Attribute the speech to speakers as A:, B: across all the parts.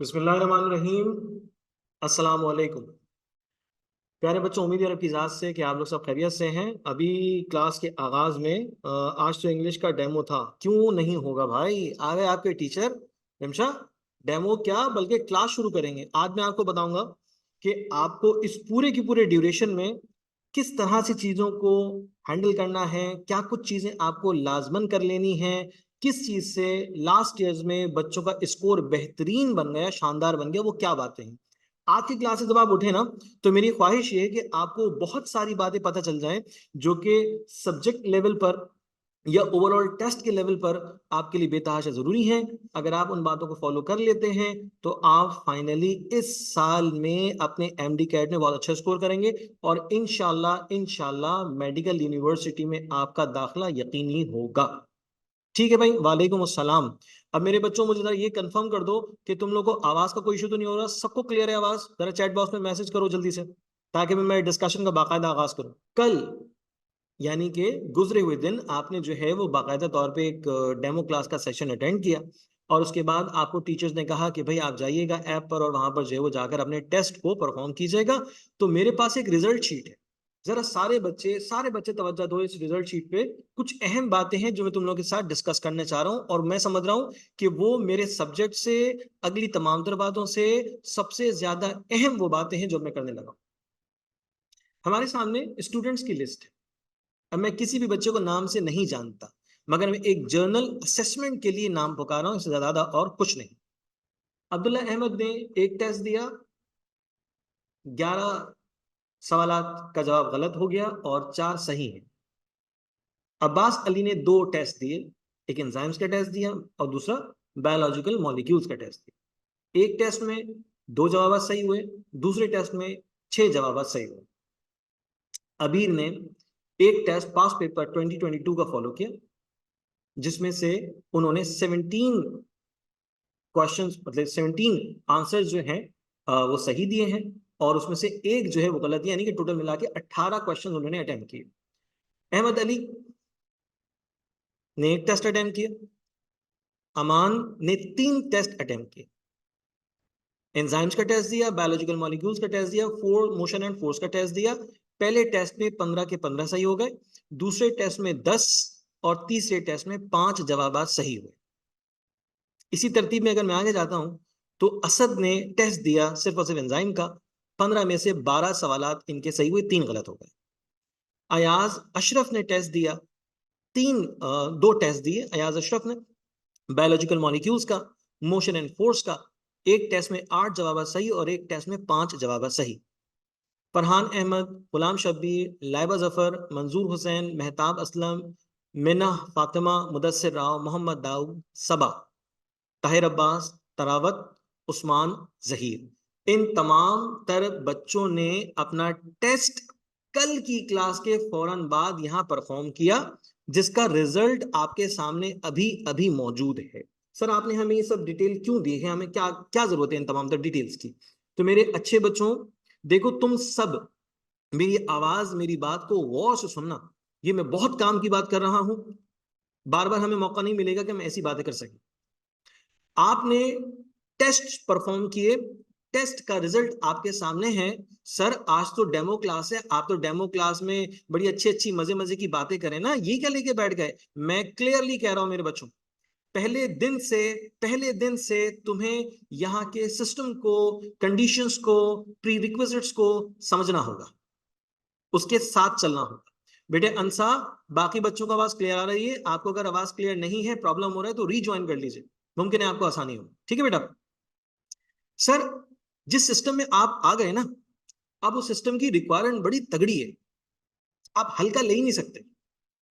A: बिस्मिल्लाहिर्रहमानिर्रहीम। अस्सलाम वालेकुम। प्यारे बच्चों, उम्मीद है रब की ज़ात से कि आप लोग सब खैरियत से हैं। अभी क्लास के आगाज़ में आज तो इंग्लिश का डेमो था। क्यों नहीं होगा भाई, आ गए आपके टीचर रिमशा। डेमो क्या बल्कि क्लास शुरू करेंगे। आज मैं आपको बताऊंगा कि आपको इस पूरे की पूरे ड्यूरेशन में किस तरह से चीज़ों को हैंडल करना है, क्या कुछ चीज़ें आपको लाजमन कर लेनी है, किस चीज़ से लास्ट ईयर्स में बच्चों का स्कोर बेहतरीन बन गया, शानदार बन गया, वो क्या बातें हैं। आज की क्लास से जब आप उठे ना, तो मेरी ख्वाहिश ये है कि आपको बहुत सारी बातें पता चल जाएं जो कि सब्जेक्ट लेवल पर या ओवरऑल टेस्ट के लेवल पर आपके लिए बेतहाशा जरूरी है। अगर आप उन बातों को फॉलो कर लेते हैं तो आप फाइनली इस साल में अपने एमडी कैट में बहुत अच्छा स्कोर करेंगे और इंशाल्लाह इंशाल्लाह मेडिकल यूनिवर्सिटी में आपका दाखिला यकीनी होगा। ठीक है भाई, वालेकुम अस्सलाम। अब मेरे बच्चों, मुझे जरा ये कंफर्म कर दो कि तुम लोग को आवाज का कोई इशू तो नहीं हो रहा, सबको क्लियर है आवाज? जरा चैट बॉक्स में मैसेज करो जल्दी से, ताकि मैं डिस्कशन का बाकायदा आगाज करूं। कल यानी कि गुजरे हुए दिन आपने जो है वो बाकायदा तौर पे एक डेमो क्लास का सेशन अटेंड किया और उसके बाद आपको टीचर्स ने कहा कि भाई आप जाइएगा ऐप पर और वहां पर जो है वो जाकर अपने टेस्ट को परफॉर्म कीजिएगा। तो मेरे पास एक रिजल्ट शीट है। जरा सारे बच्चे तवज्जो दो इस रिजल्ट शीट पे। कुछ अहम बातें हैं जो मैं तुम लोगों के साथ डिस्कस करने चाह रहा हूं और मैं समझ रहा हूं कि वो मेरे सब्जेक्ट से अगली तमाम तर बातों से सबसे ज्यादा अहम वो बातें हैं जो मैं करने लगा हूं। हमारे सामने स्टूडेंट्स की लिस्ट है। अब मैं किसी भी बच्चे को नाम से नहीं जानता, मगर मैं एक जर्नल असेसमेंट के लिए नाम पुकार रहा हूं, इससे ज्यादा और कुछ नहीं। अब्दुल्ला अहमद ने एक टेस्ट दिया, 11 सवालात का जवाब गलत हो गया और 4 सही हैं। अब्बास अली ने 2 टेस्ट दिए, एक एंजाइम्स का टेस्ट दिया और दूसरा बायोलॉजिकल मॉलिक्यूल्स का टेस्ट दिया। एक टेस्ट में 2 जवाब सही हुए, दूसरे टेस्ट में 6 जवाब सही हुए। अबीर ने एक टेस्ट पास पेपर 2022 का फॉलो किया, जिसमें से उन्होंने 17 क्वेश्चंस मतलब 17 आंसर जो हैं वो सही दिए हैं और उसमें से एक जो है वो गलत है, यानी कि टोटल मिला के 18 क्वेश्चन उन्होंने अटेम्प्ट किए। अहमद अली ने एक टेस्ट अटेम्प्ट किया, अमान ने 3 टेस्ट अटेम्प्ट किए। एंजाइम्स का टेस्ट दिया, बायोलॉजिकल मॉलिक्यूल्स का टेस्ट दिया, फोर मोशन एंड फोर्स का टेस्ट दिया। पहले टेस्ट में 15 के 15 सही हो गए, दूसरे टेस्ट में 10 और तीसरे टेस्ट में 5 जवाब सही हुए। इसी तरतीब में अगर मैं आगे जाता हूं तो असद ने टेस्ट दिया सिर्फ और सिर्फ एंजाइम का, 15 में से 12 सवालात इनके सही हुए, 3 गलत हो गए। अयाज अशरफ ने टेस्ट दिया, 2 टेस्ट दिए अयाज अशरफ ने, बायोलॉजिकल मॉलिक्यूल्स का, मोशन एंड फोर्स का। एक टेस्ट में 8 जवाब सही और एक टेस्ट में 5 जवाब सही। फरहान अहमद, गुलाम शब्बीर, लाइबा जफर, मंजूर हुसैन, मेहताब असलम, मिना फातिमा, मुदस्सिर राव, मोहम्मद दाऊद, सबा, ताहिर अब्बास, तरावत, उस्मान, जहीर, इन तमाम तर बच्चों ने अपना टेस्ट कल की क्लास के फौरन बाद यहां परफॉर्म किया, जिसका रिजल्ट आपके सामने अभी अभी मौजूद है। सर आपने हमें ये सब डिटेल क्यों दी है, हमें क्या क्या जरूरत है इन तमाम तर डिटेल्स की? तो मेरे अच्छे बच्चों, देखो तुम सब मेरी आवाज मेरी बात को गौर से सुनना। ये मैं बहुत काम की बात कर रहा हूं, बार बार हमें मौका नहीं मिलेगा कि हम ऐसी बातें कर सकें। आपने टेस्ट परफॉर्म किए, टेस्ट का रिजल्ट आपके सामने है। सर आज तो डेमो क्लास है, आप तो डेमो क्लास में बड़ी अच्छी अच्छी मजे मजे की बातें करें ना, ये क्या लेके बैठ गए? मैं क्लियरली कह रहा हूं मेरे बच्चों, पहले दिन से तुम्हें यहाँ के सिस्टम को, कंडीशंस को, प्री रिक्विजिट्स को समझना होगा, उसके साथ चलना होगा। बेटे अंसा, बाकी बच्चों को आवाज क्लियर आ रही है? आपको अगर आवाज क्लियर नहीं है, प्रॉब्लम हो रहा है, तो रीज्वाइन कर लीजिए, मुमकिन है आपको आसानी हो। ठीक है बेटा? सर जिस सिस्टम में आप आ गए ना, अब उस सिस्टम की रिक्वायरमेंट बड़ी तगड़ी है, आप हल्का ले ही नहीं सकते।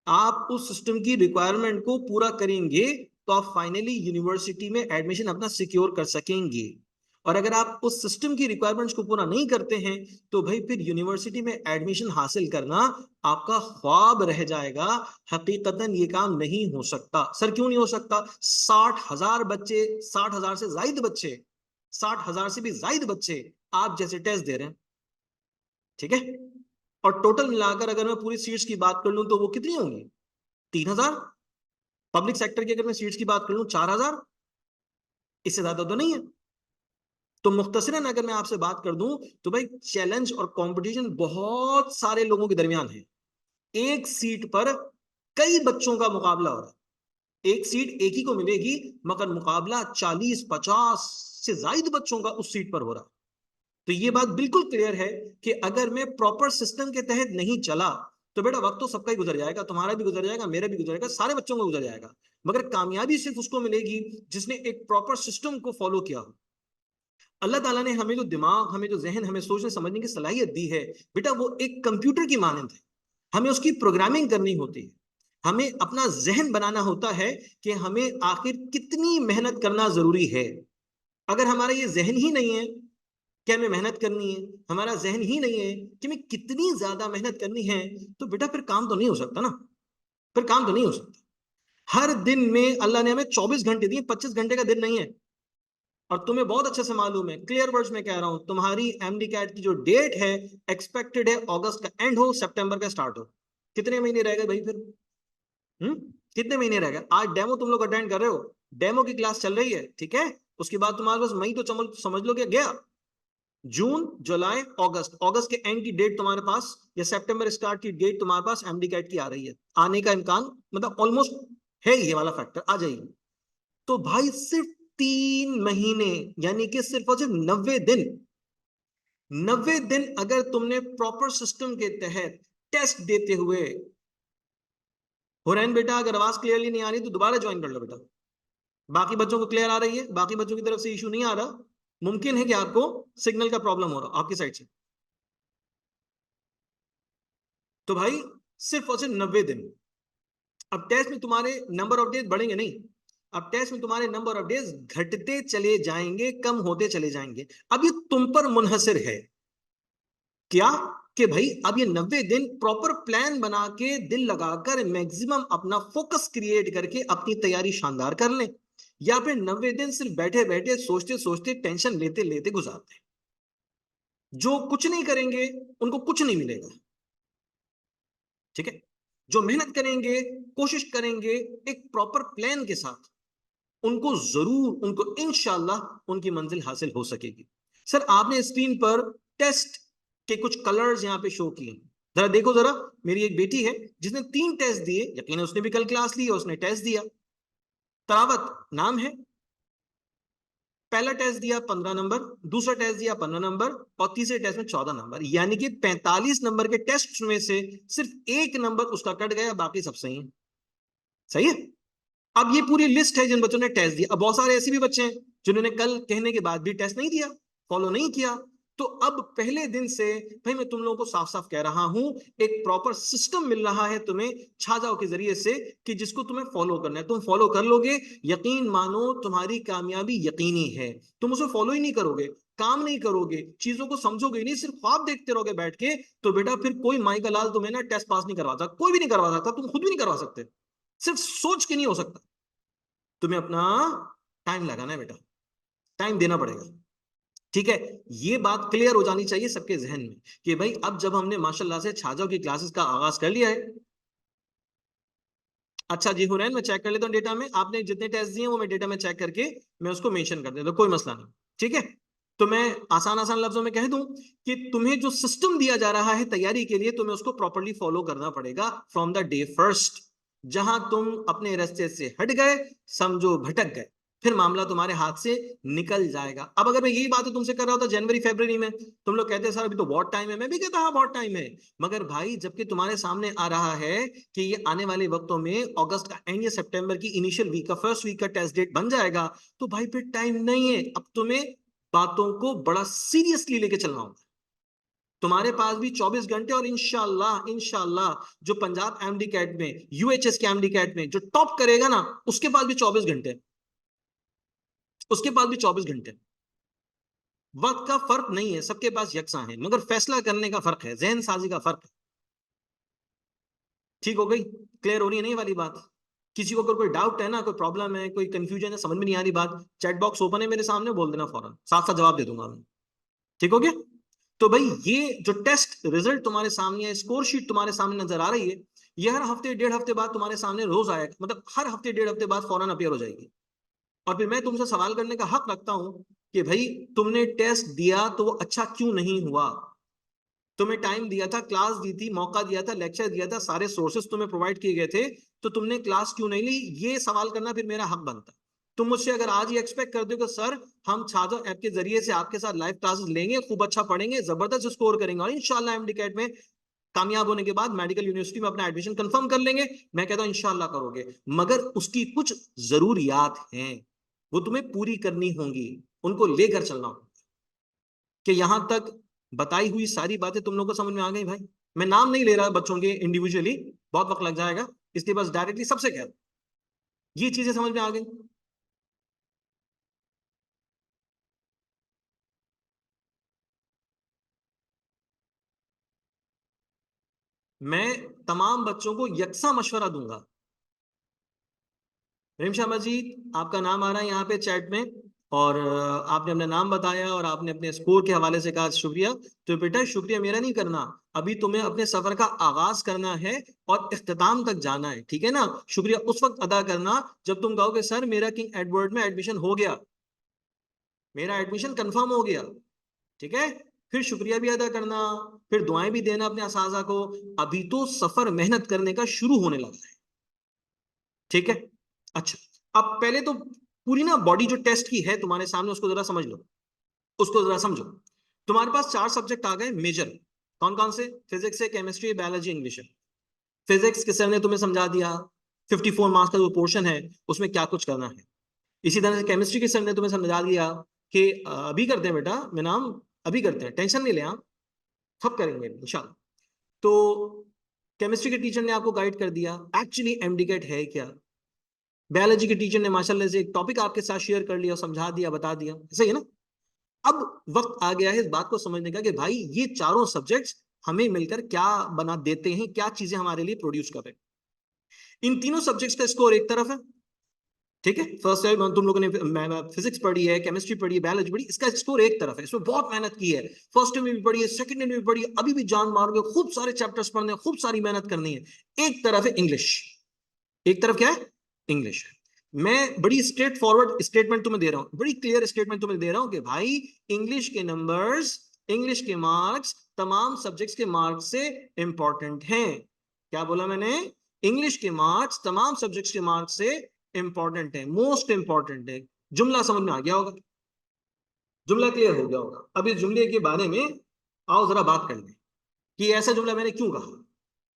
A: आप उस सिस्टम की रिक्वायरमेंट को पूरा करेंगे तो आप फाइनली यूनिवर्सिटी में एडमिशन अपना सिक्योर कर सकेंगे। और अगर आप उस सिस्टम की रिक्वायरमेंट्स को पूरा नहीं करते हैं तो भाई फिर यूनिवर्सिटी में एडमिशन हासिल करना आपका ख्वाब रह जाएगा। हकीकतन ये काम नहीं हो सकता। सर क्यों नहीं हो सकता? 60,000 बच्चे, 60,000 से जायद बच्चे, 60,000 से भी जायद बच्चे आप जैसे टेस्ट दे रहे हैं, ठीक है? और टोटल मिलाकर अगर मैं पूरी सीट्स की बात कर लूं तो वो कितनी होंगी? 3,000। पब्लिक सेक्टर की अगर मैं सीट्स की बात कर लूं 4,000, इससे ज्यादा तो नहीं है। तो मुख्तसरन अगर मैं आपसे बात कर दूं तो भाई चैलेंज और कंपटीशन बहुत सारे लोगों के दरमियान है। एक सीट पर कई बच्चों का मुकाबला हो रहा है। एक सीट एक ही को मिलेगी, मगर मुकाबला 40-50 से ज्यादा बच्चों का उस सीट पर हो रहा है। तो ये बात बिल्कुल क्लियर है कि अगर मैं प्रॉपर सिस्टम के तहत नहीं चला तो बेटा वक्त तो सबका ही गुजर जाएगा, तुम्हारा भी गुजर जाएगा, मेरा भी गुजर जाएगा, सारे बच्चों का गुजर जाएगा। मगर कामयाबी सिर्फ उसको मिलेगी जिसने एक प्रॉपर सिस्टम को फॉलो किया हो। अल्लाह ताला ने हमें जो दिमाग, हमें जो जहन, हमें सोचने समझने की सलाहियत दी है बेटा, वो एक कंप्यूटर की मानंद है। हमें उसकी प्रोग्रामिंग करनी होती है। हमें अपना जहन बनाना होता है कि हमें आखिर कितनी मेहनत करना जरूरी है। अगर हमारा ये जहन ही नहीं है कि हमें मेहनत करनी है, हमारा जहन ही नहीं है कि हमें कितनी ज्यादा मेहनत करनी है, तो बेटा फिर काम तो नहीं हो सकता ना। फिर काम तो नहीं हो सकता। हर दिन में अल्लाह ने हमें 24 घंटे दिए, 25 घंटे का दिन नहीं है। और तुम्हें बहुत अच्छे से मालूम है, क्लियर वर्ड्स में कह रहा हूं, तुम्हारी एमडी कैट की जो डेट है एक्सपेक्टेड है अगस्त का एंड हो, सितंबर का स्टार्ट हो। कितने महीने रह गए भाई फिर? हम्म कितने महीने रह गए? आज डेमो तुम लोग अटेंड कर रहे हो, डेमो की क्लास चल रही है, ठीक है। उसके बाद तुम्हारे पास मई तो समझ लो क्या गया। जून, जुलाई, अगस्त, अगस्त के एंड की डेट तुम्हारे पास, या सितंबर स्टार्ट की डेट तुम्हारे पास एमडी कैट की आ रही है। आने का इम्कान मतलब ऑलमोस्ट है, ये वाला फैक्टर आ जाएगी। तो भाई सिर्फ 3 महीने, यानी कि सिर्फ और सिर्फ 90 दिन, 90 दिन अगर तुमने प्रॉपर सिस्टम के तहत टेस्ट देते हुए। हुरैन बेटा अगर आवाज क्लियरली नहीं आ रही तो दोबारा ज्वाइन कर लो बेटा। बाकी बच्चों को क्लियर आ रही है? बाकी बच्चों की तरफ से इशू नहीं आ रहा? मुमकिन है कि आपको सिग्नल का प्रॉब्लम हो रहा आपकी साइड से। तो भाई सिर्फ और सिर्फ 90 दिन। अब टेस्ट में तुम्हारे नंबर ऑफ डेज बढ़ेंगे नहीं, अब टेस्ट में तुम्हारे नंबर ऑफ डेज घटते चले जाएंगे, कम होते चले जाएंगे। अब ये तुम पर मुनहसर है क्या, कि भाई अब ये 90 दिन प्रॉपर प्लान बना के दिल लगाकर मैक्सिमम अपना फोकस क्रिएट करके अपनी तैयारी शानदार कर लें, या फिर 90 दिन सिर्फ बैठे बैठे सोचते सोचते टेंशन लेते लेते गुजारते हैं। जो कुछ नहीं करेंगे उनको कुछ नहीं मिलेगा, ठीक है। जो मेहनत करेंगे, कोशिश करेंगे एक प्रॉपर प्लान के साथ, उनको जरूर, उनको इंशाल्लाह उनकी मंजिल हासिल हो सकेगी। सर आपने स्क्रीन पर टेस्ट के कुछ कलर्स यहां पे शो किए, जरा देखो जरा। मेरी एक बेटी है जिसने 3 टेस्ट दिए, यकीन उसने भी कल क्लास ली और उसने टेस्ट दिया। तरावत नाम है। पहला टेस्ट दिया 15 नंबर, दूसरा टेस्ट दिया 15 नंबर, और तीसरे टेस्ट में 14 नंबर, यानी कि 45 नंबर के टेस्ट में से सिर्फ एक नंबर उसका कट गया, बाकी सब सही है। सही है। अब ये पूरी लिस्ट है जिन बच्चों ने टेस्ट दिया। अब बहुत सारे ऐसे भी बच्चे हैं जिन्होंने कल कहने के बाद भी टेस्ट नहीं दिया, फॉलो नहीं किया। तो अब पहले दिन से भाई मैं तुम लोगों को साफ साफ कह रहा हूं, एक प्रॉपर सिस्टम मिल रहा है तुम्हें छाजाओं के जरिए से, कि जिसको तुम्हें फॉलो करना है, तुम फॉलो कर लोगे, यकीन मानो तुम्हारी कामयाबी यकीनी है। तुम उसे फॉलो ही नहीं करोगे, काम नहीं करोगे, चीजों को समझोगे ही नहीं, सिर्फ ख्वाब देखते रहोगे बैठ के, तो बेटा फिर कोई माई का लाल तुम्हें ना टेस्ट पास नहीं करवा सकता, कोई भी नहीं करवा सकता, तुम खुद भी नहीं करवा सकते। सिर्फ सोच के नहीं हो सकता। तुम्हें अपना टाइम लगाना है बेटा, टाइम देना पड़ेगा, ठीक है। ये बात क्लियर हो जानी चाहिए सबके जहन में कि भाई अब जब हमने माशाल्लाह से छाजाओं की क्लासेस का आगाज कर लिया है। अच्छा जी हुरैन, मैं चेक कर लेता हूँ डेटा में, आपने जितने टेस्ट दिए वो मैं डेटा में चेक करके मैं उसको मेंशन कर देता हूँ, कोई मसला नहीं, ठीक है। तो मैं आसान आसान लफ्जों में कह दूं कि तुम्हें जो सिस्टम दिया जा रहा है तैयारी के लिए, तुम्हें उसको प्रॉपरली फॉलो करना पड़ेगा फ्रॉम द डे फर्स्ट। जहां तुम अपने रास्ते से हट गए, समझो भटक गए, फिर मामला तुम्हारे हाथ से निकल जाएगा। अब अगर मैं यही बात तुमसे कर रहा होता जनवरी फरवरी में, तुम लोग कहते सर अभी तो बहुत टाइम है, मैं भी कहता हाँ बहुत टाइम है। मगर भाई जबकि तुम्हारे सामने आ रहा है कि ये आने वाले वक्तों में अगस्त का एंड या सितंबर की इनिशियल वीक का फर्स्ट वीक का टेस्ट डेट बन जाएगा, तो भाई फिर टाइम नहीं है। अब तुम्हें बातों को बड़ा सीरियसली लेके चलना होगा। तुम्हारे पास भी 24 घंटे, और इंशाल्लाह इंशाल्लाह जो पंजाब एमडी कैट में, यूएचएस के एमडी कैट में जो टॉप करेगा ना, उसके पास भी 24 घंटे, उसके पास भी 24 घंटे। वक्त का फर्क नहीं है, सबके पास यकसा है, मगर फैसला करने का फर्क है, जहन साजी का फर्क है। ठीक हो गई? क्लियर हो रही है नहीं वाली बात? किसी को अगर कोई डाउट है ना, कोई प्रॉब्लम है, कोई कंफ्यूजन है, समझ में नहीं आ रही बात, चैट बॉक्स ओपन है मेरे सामने, बोल देना फौरन, साथ साथ जवाब दे दूंगा मैं। ठीक हो गया? तो भाई ये जो टेस्ट रिजल्ट तुम्हारे सामने है, स्कोर शीट तुम्हारे सामने नजर आ रही है, ये हर हफ्ते 1.5 हफ्ते बाद तुम्हारे सामने रोज आएगा, मतलब हर हफ्ते 1.5 हफ्ते बाद फौरन अपीयर हो जाएगी। और फिर मैं तुमसे सवाल करने का हक रखता हूं कि भाई तुमने टेस्ट दिया तो वो अच्छा क्यों नहीं हुआ, तुम्हें टाइम दिया था, क्लास दी थी, मौका दिया था, लेक्चर दिया था, सारे सोर्सेस तुम्हें प्रोवाइड किए गए थे, तो तुमने क्लास क्यों नहीं ली, ये सवाल करना फिर मेरा हक बनता है। तुम मुझसे अगर आज ही एक्सपेक्ट करते हो कि सर हम छात्र ऐप के जरिए से आपके साथ लाइव क्लासेस लेंगे, खूब अच्छा पढ़ेंगे, जबरदस्त स्कोर करेंगे और इंशाल्लाह एमडी कैट में कामयाब होने के बाद मेडिकल यूनिवर्सिटी में अपना एडमिशन कंफर्म कर लेंगे, मैं कहता हूं इंशाल्लाह करोगे, मगर उसकी कुछ जरूरियात हैं, वो तुम्हें पूरी करनी होंगी, उनको लेकर चलना होगा। कि यहां तक बताई हुई सारी बातें तुम लोगों को समझ में आ गई भाई? मैं नाम नहीं ले रहा बच्चों के इंडिविजुअली, बहुत वक्त लग जाएगा, इसलिए बस डायरेक्टली सबसे कह, ये चीजें समझ में आ गई? मैं तमाम बच्चों को यकसा मशवरा दूंगा। रिमशा मजीद, आपका नाम आ रहा है यहाँ पे चैट में, और आपने अपना नाम बताया और आपने अपने स्कोर के हवाले से कहा शुक्रिया। तो बेटा शुक्रिया मेरा नहीं करना, अभी तुम्हें अपने सफर का आगाज करना है और इख्तिताम तक जाना है, ठीक है ना? शुक्रिया उस वक्त अदा करना जब तुम कहो कि सर मेरा किंग एडवर्ड में एडमिशन हो गया, मेरा एडमिशन कंफर्म हो गया, ठीक है? फिर शुक्रिया भी अदा करना, फिर दुआएं भी देना अपने असाजा को। अभी तो सफर मेहनत करने का शुरू होने लगा है, ठीक है? अच्छा, अब पहले तो पूरी ना बॉडी जो टेस्ट की है तुम्हारे सामने, उसको जरा समझ लो, उसको जरा समझो। तुम्हारे पास चार सब्जेक्ट आ गए मेजर, कौन कौन से? फिजिक्स है, केमिस्ट्री, बायोलॉजी, इंग्लिश है। फिजिक्स के सर ने तुम्हें समझा दिया, 54 मार्क्स का जो पोर्शन है उसमें क्या कुछ करना है। इसी तरह से केमिस्ट्री के सर ने तुम्हें समझा दिया कि अभी करते हैं बेटा, मैं नाम अभी करते हैं, टेंशन नहीं ले आप, सब करेंगे इंशाल्लाह। तो केमिस्ट्री के टीचर ने आपको गाइड कर दिया एक्चुअली एमडीकेट है क्या। बायोलॉजी के टीचर ने माशाल्लाह से एक टॉपिक आपके साथ शेयर कर लिया, समझा दिया, बता दिया, सही है ना? अब वक्त आ गया है इस बात को समझने का कि भाई ये चारों सब्जेक्ट्स हमें मिलकर क्या बना देते हैं, क्या चीजें हमारे लिए प्रोड्यूस कर रहे हैं। इन तीनों सब्जेक्ट्स का स्कोर एक तरफ है, ठीक है? फर्स्ट टाइम तुम लोगों ने फिजिक्स पढ़ी है, केमिस्ट्री पढ़ी है, बायोलॉजी पढ़ी, इसका स्कोर एक तरफ है, इसमें बहुत मेहनत की है, फर्स्ट टाइम में भी पढ़ी है, सेकंड में भी पढ़ी है, अभी भी जान मारोगे, खूब सारे चैप्टर्स पढ़ने, खूब सारी मेहनत करनी है। एक तरफ है इंग्लिश, एक तरफ क्या है? इंग्लिश है। मैं बड़ी स्ट्रेट फॉरवर्ड स्टेटमेंट तुम्हें दे रहा हूं, बड़ी क्लियर स्टेटमेंट तुम्हें दे रहा हूं कि भाई इंग्लिश के नंबर्स, इंग्लिश के मार्क्स तमाम सब्जेक्ट्स के मार्क्स से इंपॉर्टेंट हैं। क्या बोला मैंने? इंग्लिश के मार्क्स तमाम सब्जेक्ट्स के मार्क्स से इंपॉर्टेंट है, मोस्ट इंपॉर्टेंट है। जुमला समझ में आ गया होगा, जुमला क्लियर हो गया होगा। अब इस जुमले के बारे में आओ जरा बात कर लें कि ऐसा जुमला मैंने क्यों कहा।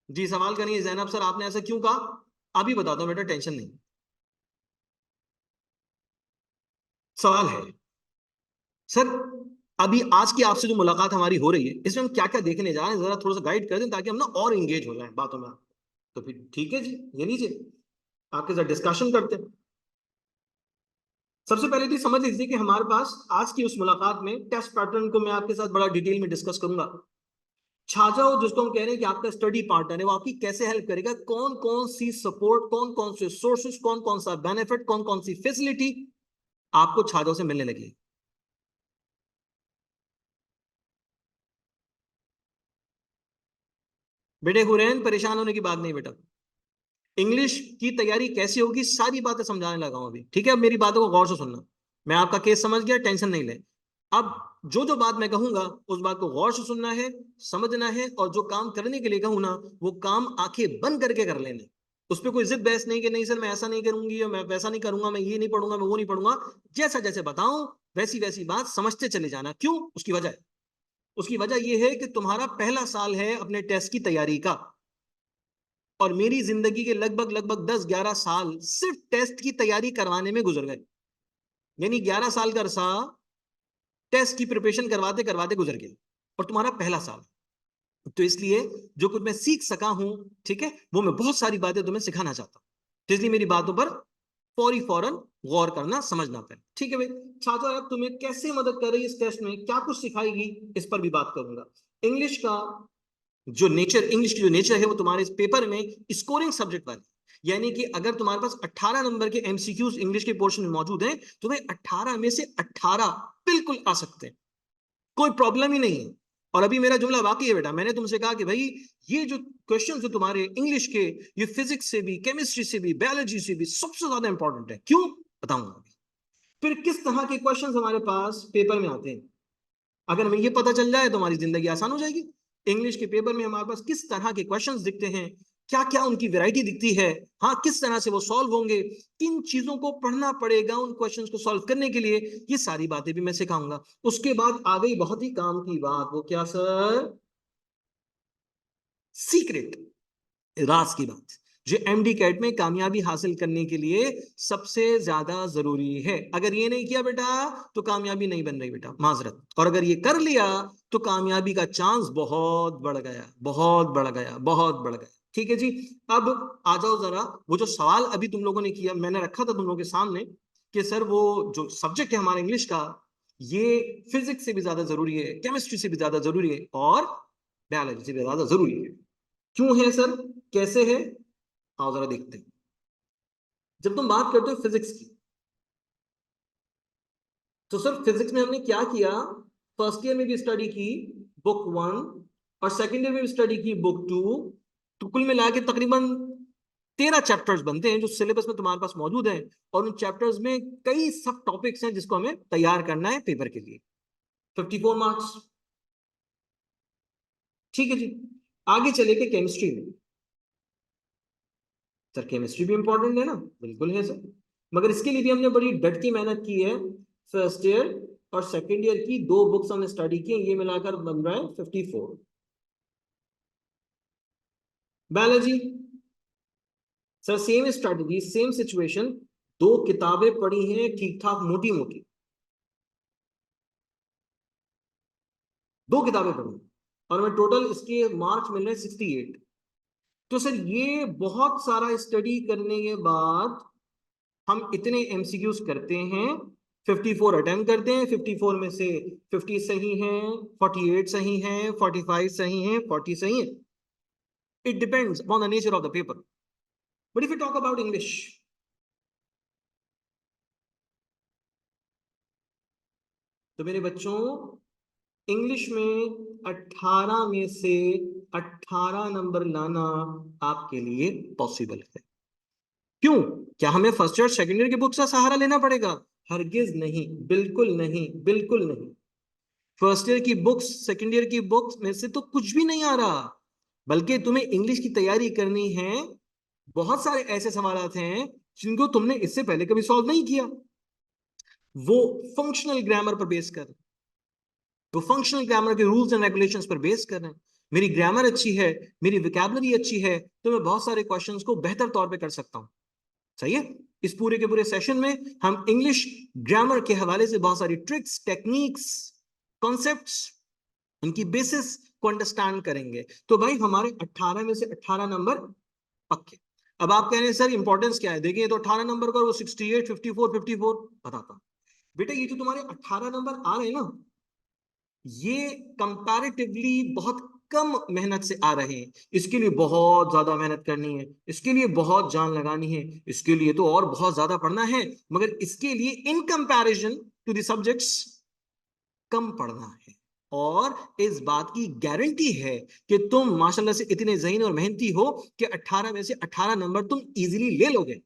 A: जी सवाल करिए जैनब सर, आपने ऐसा क्यों कहा? अभी बताता हूं बेटा, टेंशन नहीं। सवाल है सर, अभी आज की आपसे जो मुलाकात हमारी हो रही है इसमें हम क्या क्या देखने जा रहे हैं, जरा थोड़ा सा गाइड कर दें ताकि हम ना और इंगेज हो जाए बातों में। तो फिर ठीक है जी, ये लीजिए, आपके साथ डिस्कशन करते हैं। सबसे पहले तो समझ लीजिए कि हमारे पास आज की उस मुलाकात में टेस्ट पैटर्न को मैं आपके साथ बड़ा डिटेल में डिस्कस करूंगा। छाजाओ जिसको हम कह रहे हैं कि आपका स्टडी पार्टनर है, वो आपकी कैसे हेल्प करेगा, कौन कौन सी सपोर्ट, कौन कौन से सोर्सेस, कौन कौन सा बेनिफिट, कौन कौन सी फैसिलिटी आपको छाजाओ से मिलने लगी। बेटे हुरैन, परेशान होने की बात नहीं बेटा, इंग्लिश की तैयारी कैसी होगी सारी बातें समझाने लगा हूं अभी, ठीक है? अब मेरी बातों को गौर से सुनना, मैं आपका केस समझ गया, टेंशन नहीं ले। अब जो जो बात मैं कहूंगा उस बात को गौर से सुनना है, समझना है, और जो काम करने के लिए कहूं ना वो काम आंखें बंद करके कर लेने। उस पर कोई जिद बहस नहीं कि नहीं सर मैं ऐसा नहीं करूंगी या मैं वैसा नहीं करूंगा, मैं ये नहीं पढ़ूंगा, मैं वो नहीं पढ़ूंगा। जैसा जैसे बताऊं वैसी वैसी बात समझते चले जाना। क्यों? उसकी वजह, उसकी वजह यह है कि तुम्हारा पहला साल है अपने टेस्ट की तैयारी का, और मेरी जिंदगी के लगभग लगभग 10-11 साल सिर्फ टेस्ट की तैयारी करवाने में गुजर गए, यानी 11 साल का अरसा टेस्ट की प्रिपरेशन करवाते करवाते गुजर गया, और तुम्हारा पहला साल। तो इसलिए जो कुछ मैं सीख सका हूं, ठीक है, वो मैं बहुत सारी बातें तुम्हें सिखाना चाहता हूं, तो इसलिए मेरी बातों पर फौरन गौर करना, समझना पड़े, ठीक है भाई? छात्रा अब तुम्हें कैसे मदद कर रही है इस टेस्ट में, क्या कुछ सिखाएगी, इस पर भी बात करूंगा। इंग्लिश का जो नेचर, इंग्लिश की जो नेचर है वो तुम्हारे इस पेपर में स्कोरिंग सब्जेक्ट वाली, यानी कि अगर तुम्हारे पास 18 नंबर के एमसीक्यूज इंग्लिश के पोर्शन में मौजूद हैं तो भाई 18 में से 18 बिल्कुल आ सकते हैं, कोई प्रॉब्लम ही नहीं है। और अभी मेरा जुमला बाकी है बेटा, मैंने तुमसे कहा कि भाई ये जो क्वेश्चन जो तुम्हारे इंग्लिश के, ये फिजिक्स से भी, केमिस्ट्री से भी, बायोलॉजी से भी सबसे ज्यादा इंपॉर्टेंट है। क्यों? बताऊंगा अभी। फिर किस तरह के क्वेश्चंस हमारे पास पेपर में आते हैं, अगर हमें ये पता चल जाए तो हमारी जिंदगी आसान हो जाएगी। इंग्लिश के पेपर में हमारे पास किस तरह के क्वेश्चंस दिखते हैं, क्या क्या उनकी वैरायटी दिखती है, हाँ किस तरह से वो सॉल्व होंगे, किन चीजों को पढ़ना पड़ेगा उन क्वेश्चंस को सॉल्व करने के लिए, ये सारी बातें भी मैं सिखाऊंगा। उसके बाद आ गई बहुत ही काम की बात, वो क्या सर? सीक्रेट, राज की बात, जो एमडी कैट में कामयाबी हासिल करने के लिए सबसे ज्यादा जरूरी है। अगर ये नहीं किया बेटा तो कामयाबी नहीं बन रही बेटा, माजरत। और अगर ये कर लिया तो कामयाबी का चांस बहुत बढ़ गया, बहुत बढ़ गया, बहुत बढ़ गया। ठीक है जी। अब आ जाओ जरा, वो जो सवाल अभी तुम लोगों ने किया, मैंने रखा था तुम लोगों के सामने कि सर वो जो सब्जेक्ट है हमारा इंग्लिश का, ये फिजिक्स से भी ज्यादा जरूरी है, केमिस्ट्री से भी ज्यादा जरूरी है, और बायोलॉजी से भी ज्यादा जरूरी है। क्यों है सर, कैसे है? आओ जरा देखते हैं। जब तुम बात करते हो फिजिक्स की, तो सर फिजिक्स में हमने क्या किया? फर्स्ट ईयर में भी स्टडी की बुक 1, और सेकेंड ईयर में भी स्टडी की बुक 2। तो कुल मिला के तकरीबन 13 चैप्टर्स बनते हैं जो सिलेबस में तुम्हारे पास मौजूद हैं, और उन चैप्टर्स में कई सब टॉपिक्स हैं जिसको हमें तैयार करना है पेपर के लिए। 54 मार्क्स। ठीक है जी। आगे चले के केमिस्ट्री में। सर केमिस्ट्री भी इंपॉर्टेंट है ना, बिल्कुल है सर, मगर इसके लिए भी हमने बड़ी डट की मेहनत की है। फर्स्ट ईयर और सेकेंड ईयर की दो बुक्स हमने स्टडी की, ये मिलाकर बन रहा है 54। Biology, sir same strategy, same situation, दो किताबें पढ़ी हैं ठीक ठाक मोटी मोटी, दो किताबें पढ़ी, और हमें टोटल इसके मार्क्स मिल रहे हैं 68। तो सर ये बहुत सारा स्टडी करने के बाद हम इतने एमसीक्यूज करते हैं, 54 अटेम्प्ट करते हैं, 54 में से 50 सही हैं, 48 सही हैं, 45 सही हैं, 40 सही हैं। It depends upon the nature of the paper. But if you talk about English, तो मेरे बच्चों इंग्लिश में 18 में से 18 नंबर लाना आपके लिए पॉसिबल है। क्यों? क्या हमें फर्स्ट ईयर सेकेंड ईयर की बुक्स का सहारा लेना पड़ेगा? हरगिज नहीं, बिल्कुल नहीं, बिल्कुल नहीं। फर्स्ट ईयर की बुक्स सेकेंड ईयर की बुक्स में से तो कुछ भी नहीं आ रहा, बल्कि तुम्हें इंग्लिश की तैयारी करनी है। बहुत सारे ऐसे सवाल हैं जिनको तुमने इससे पहले कभी सॉल्व नहीं किया, वो फंक्शनल ग्रामर पर बेस कर, वो फंक्शनल ग्रामर के रूल्स एंड रेगुलेशंस पर बेस कर रहे हैं। मेरी ग्रामर अच्छी है, मेरी विकेबलरी अच्छी है, तो मैं बहुत सारे क्वेश्चंस को बेहतर तौर पे कर सकता हूं। सही है। इस पूरे के पूरे सेशन में हम इंग्लिश ग्रामर के हवाले से बहुत सारी ट्रिक्स, टेक्निक्स, कॉन्सेप्ट्स, उनकी बेसिस को अंडरस्टैंड करेंगे। तो भाई हमारे 18 में से 18 नंबर पक्के। अब आप कह रहे हैं सर इंपॉर्टेंस क्या है, देखिए तो 18 नंबर का, वो 68, 54, 54 बताता हूं। बेटा ये जो तुम्हारे 18 नंबर आ रहे हैं ना, ये कंपैरेटिवली बहुत कम मेहनत से आ रहे हैं। इसके लिए बहुत ज्यादा मेहनत करनी है, इसके लिए बहुत जान लगानी है, इसके लिए तो और बहुत ज्यादा पढ़ना है, मगर इसके लिए in comparison to the subjects कम पढ़ना है। और इस बात की गारंटी है कि तुम माशाल्लाह से इतने ज़हीन और मेहनती हो कि 18 में से 18 नंबर तुम इजीली ले लोगे।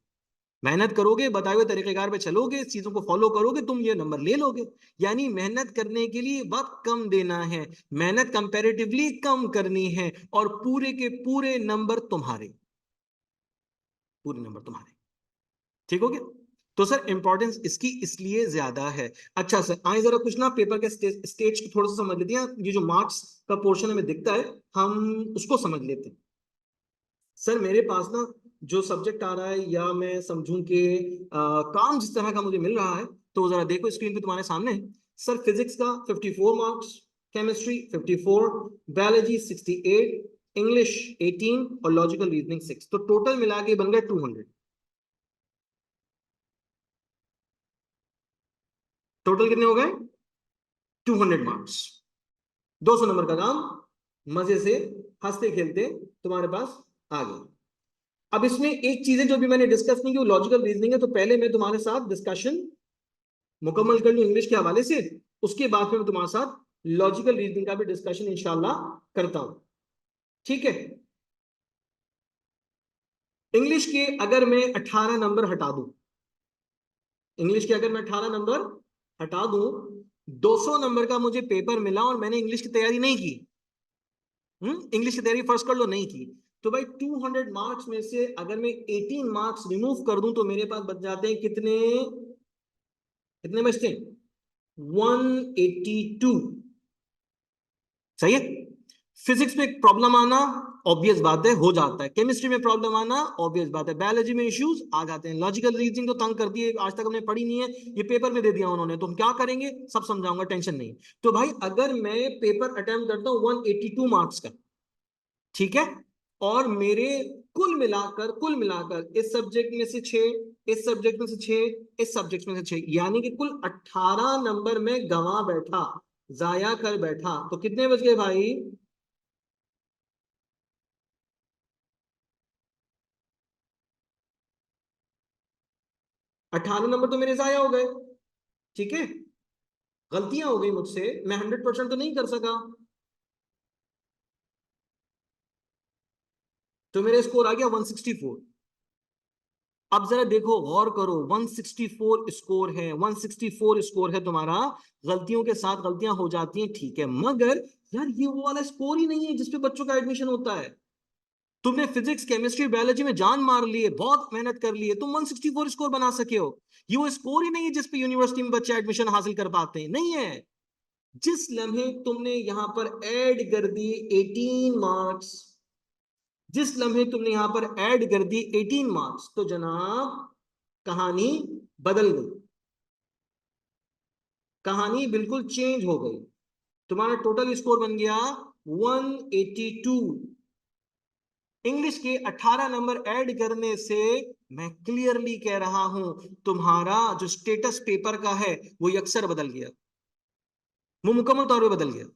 A: मेहनत करोगे, बताए हुए तरीकेकार पे चलोगे, चीजों को फॉलो करोगे, तुम ये नंबर ले लोगे। यानी मेहनत करने के लिए वक्त कम देना है, मेहनत कंपैरेटिवली कम करनी है, और पूरे के पूरे नंबर तुम्हारे, पूरे नंबर तुम्हारे। ठीक हो गया? तो सर इंपॉर्टेंस इसकी इसलिए ज्यादा है। अच्छा सर आए जरा कुछ ना पेपर के स्टेज को थोड़ा सा समझ लेते हैं, ये जो मार्क्स का पोर्शन हमें दिखता है हम उसको समझ लेते हैं। सर मेरे पास ना जो सब्जेक्ट आ रहा है, या मैं समझूं कि काम जिस तरह का मुझे मिल रहा है, तो जरा देखो स्क्रीन पे तुम्हारे सामने। सर फिजिक्स का 54 मार्क्स, केमिस्ट्री 54, बायोलॉजी 68, इंग्लिश 18, और लॉजिकल रीजनिंग 6, तो टोटल मिला के बन गए 200। टोटल कितने हो गए? 200 मार्क्स, 200 नंबर का काम मजे से हंसते खेलते तुम्हारे पास आ गया। अब इसमें एक चीज है जो भी मैंने डिस्कस नहीं की, वो लॉजिकल रीजनिंग है, तो पहले मैं तुम्हारे साथ डिस्कशन मुकम्मल कर लूं इंग्लिश के हवाले से, उसके बाद फिर मैं तुम्हारे साथ लॉजिकल रीजनिंग का भी डिस्कशन इंशाल्लाह करता हूं। ठीक है। इंग्लिश के अगर मैं 18 नंबर हटा दूं, इंग्लिश के अगर मैं 18 नंबर हटा दूं, 200 नंबर का मुझे पेपर मिला और मैंने इंग्लिश की तैयारी नहीं की, इंग्लिश की तैयारी फर्स्ट कर लो नहीं की, तो भाई 200 मार्क्स में से अगर मैं 18 मार्क्स रिमूव कर दूं तो मेरे पास बच जाते हैं कितने, कितने बचते हैं, 182। सही है। फिजिक्स में प्रॉब्लम आना ऑब्वियस बात है, हो जाता है। केमिस्ट्री में प्रॉब्लम आना ऑब्वियस बात है। बायोलॉजी में इश्यूज आ जाते हैं। लॉजिकल रीजनिंग तो तंग करती है, आज तक हमने पढ़ी नहीं है, ये पेपर में दे दिया उन्होंने, तो हम क्या करेंगे, सब समझाऊंगा, टेंशन नहीं। तो भाई अगर मैं पेपर अटेम्प्ट करता हूं 182 मार्क्स का, ठीक है, और मेरे कुल मिलाकर इस सब्जेक्ट में से 6, इस सब्जेक्ट में से 6, इस सब्जेक्ट में से 6, यानी कि कुल 18 नंबर में गंवा बैठा, जाया कर बैठा, तो कितने बच गए भाई, 18 नंबर तो मेरे जाया हो गए। ठीक है, गलतियां हो गई मुझसे, मैं 100% तो नहीं कर सका, तो मेरा स्कोर आ गया 164। अब जरा देखो, गौर करो, 164 स्कोर है, 164 स्कोर है तुम्हारा। गलतियों के साथ गलतियां हो जाती हैं, ठीक है, मगर यार ये वो वाला स्कोर ही नहीं है जिसपे बच्चों का एडमिशन होता है। तुमने फिजिक्स केमिस्ट्री बायोलॉजी में जान मार ली है, बहुत मेहनत कर ली है, तुम 164 स्कोर बना सके हो। ये वो स्कोर ही नहीं है जिसपे यूनिवर्सिटी में बच्चे एडमिशन हासिल कर पाते हैं, नहीं है। जिस लम्हे तुमने यहां पर ऐड कर दिए 18 मार्क्स, जिस लम्हे तुमने यहां पर ऐड कर दिए 18 मार्क्स, तो जनाब कहानी बदल गई, कहानी बिल्कुल चेंज हो गई। तुम्हारा टोटल स्कोर बन गया 182। इंग्लिश के 18 नंबर ऐड करने से मैं क्लियरली कह रहा हूं, तुम्हारा जो स्टेटस पेपर का है वो यकसर बदल गया, वो मुकम्मल तौर पे बदल गया।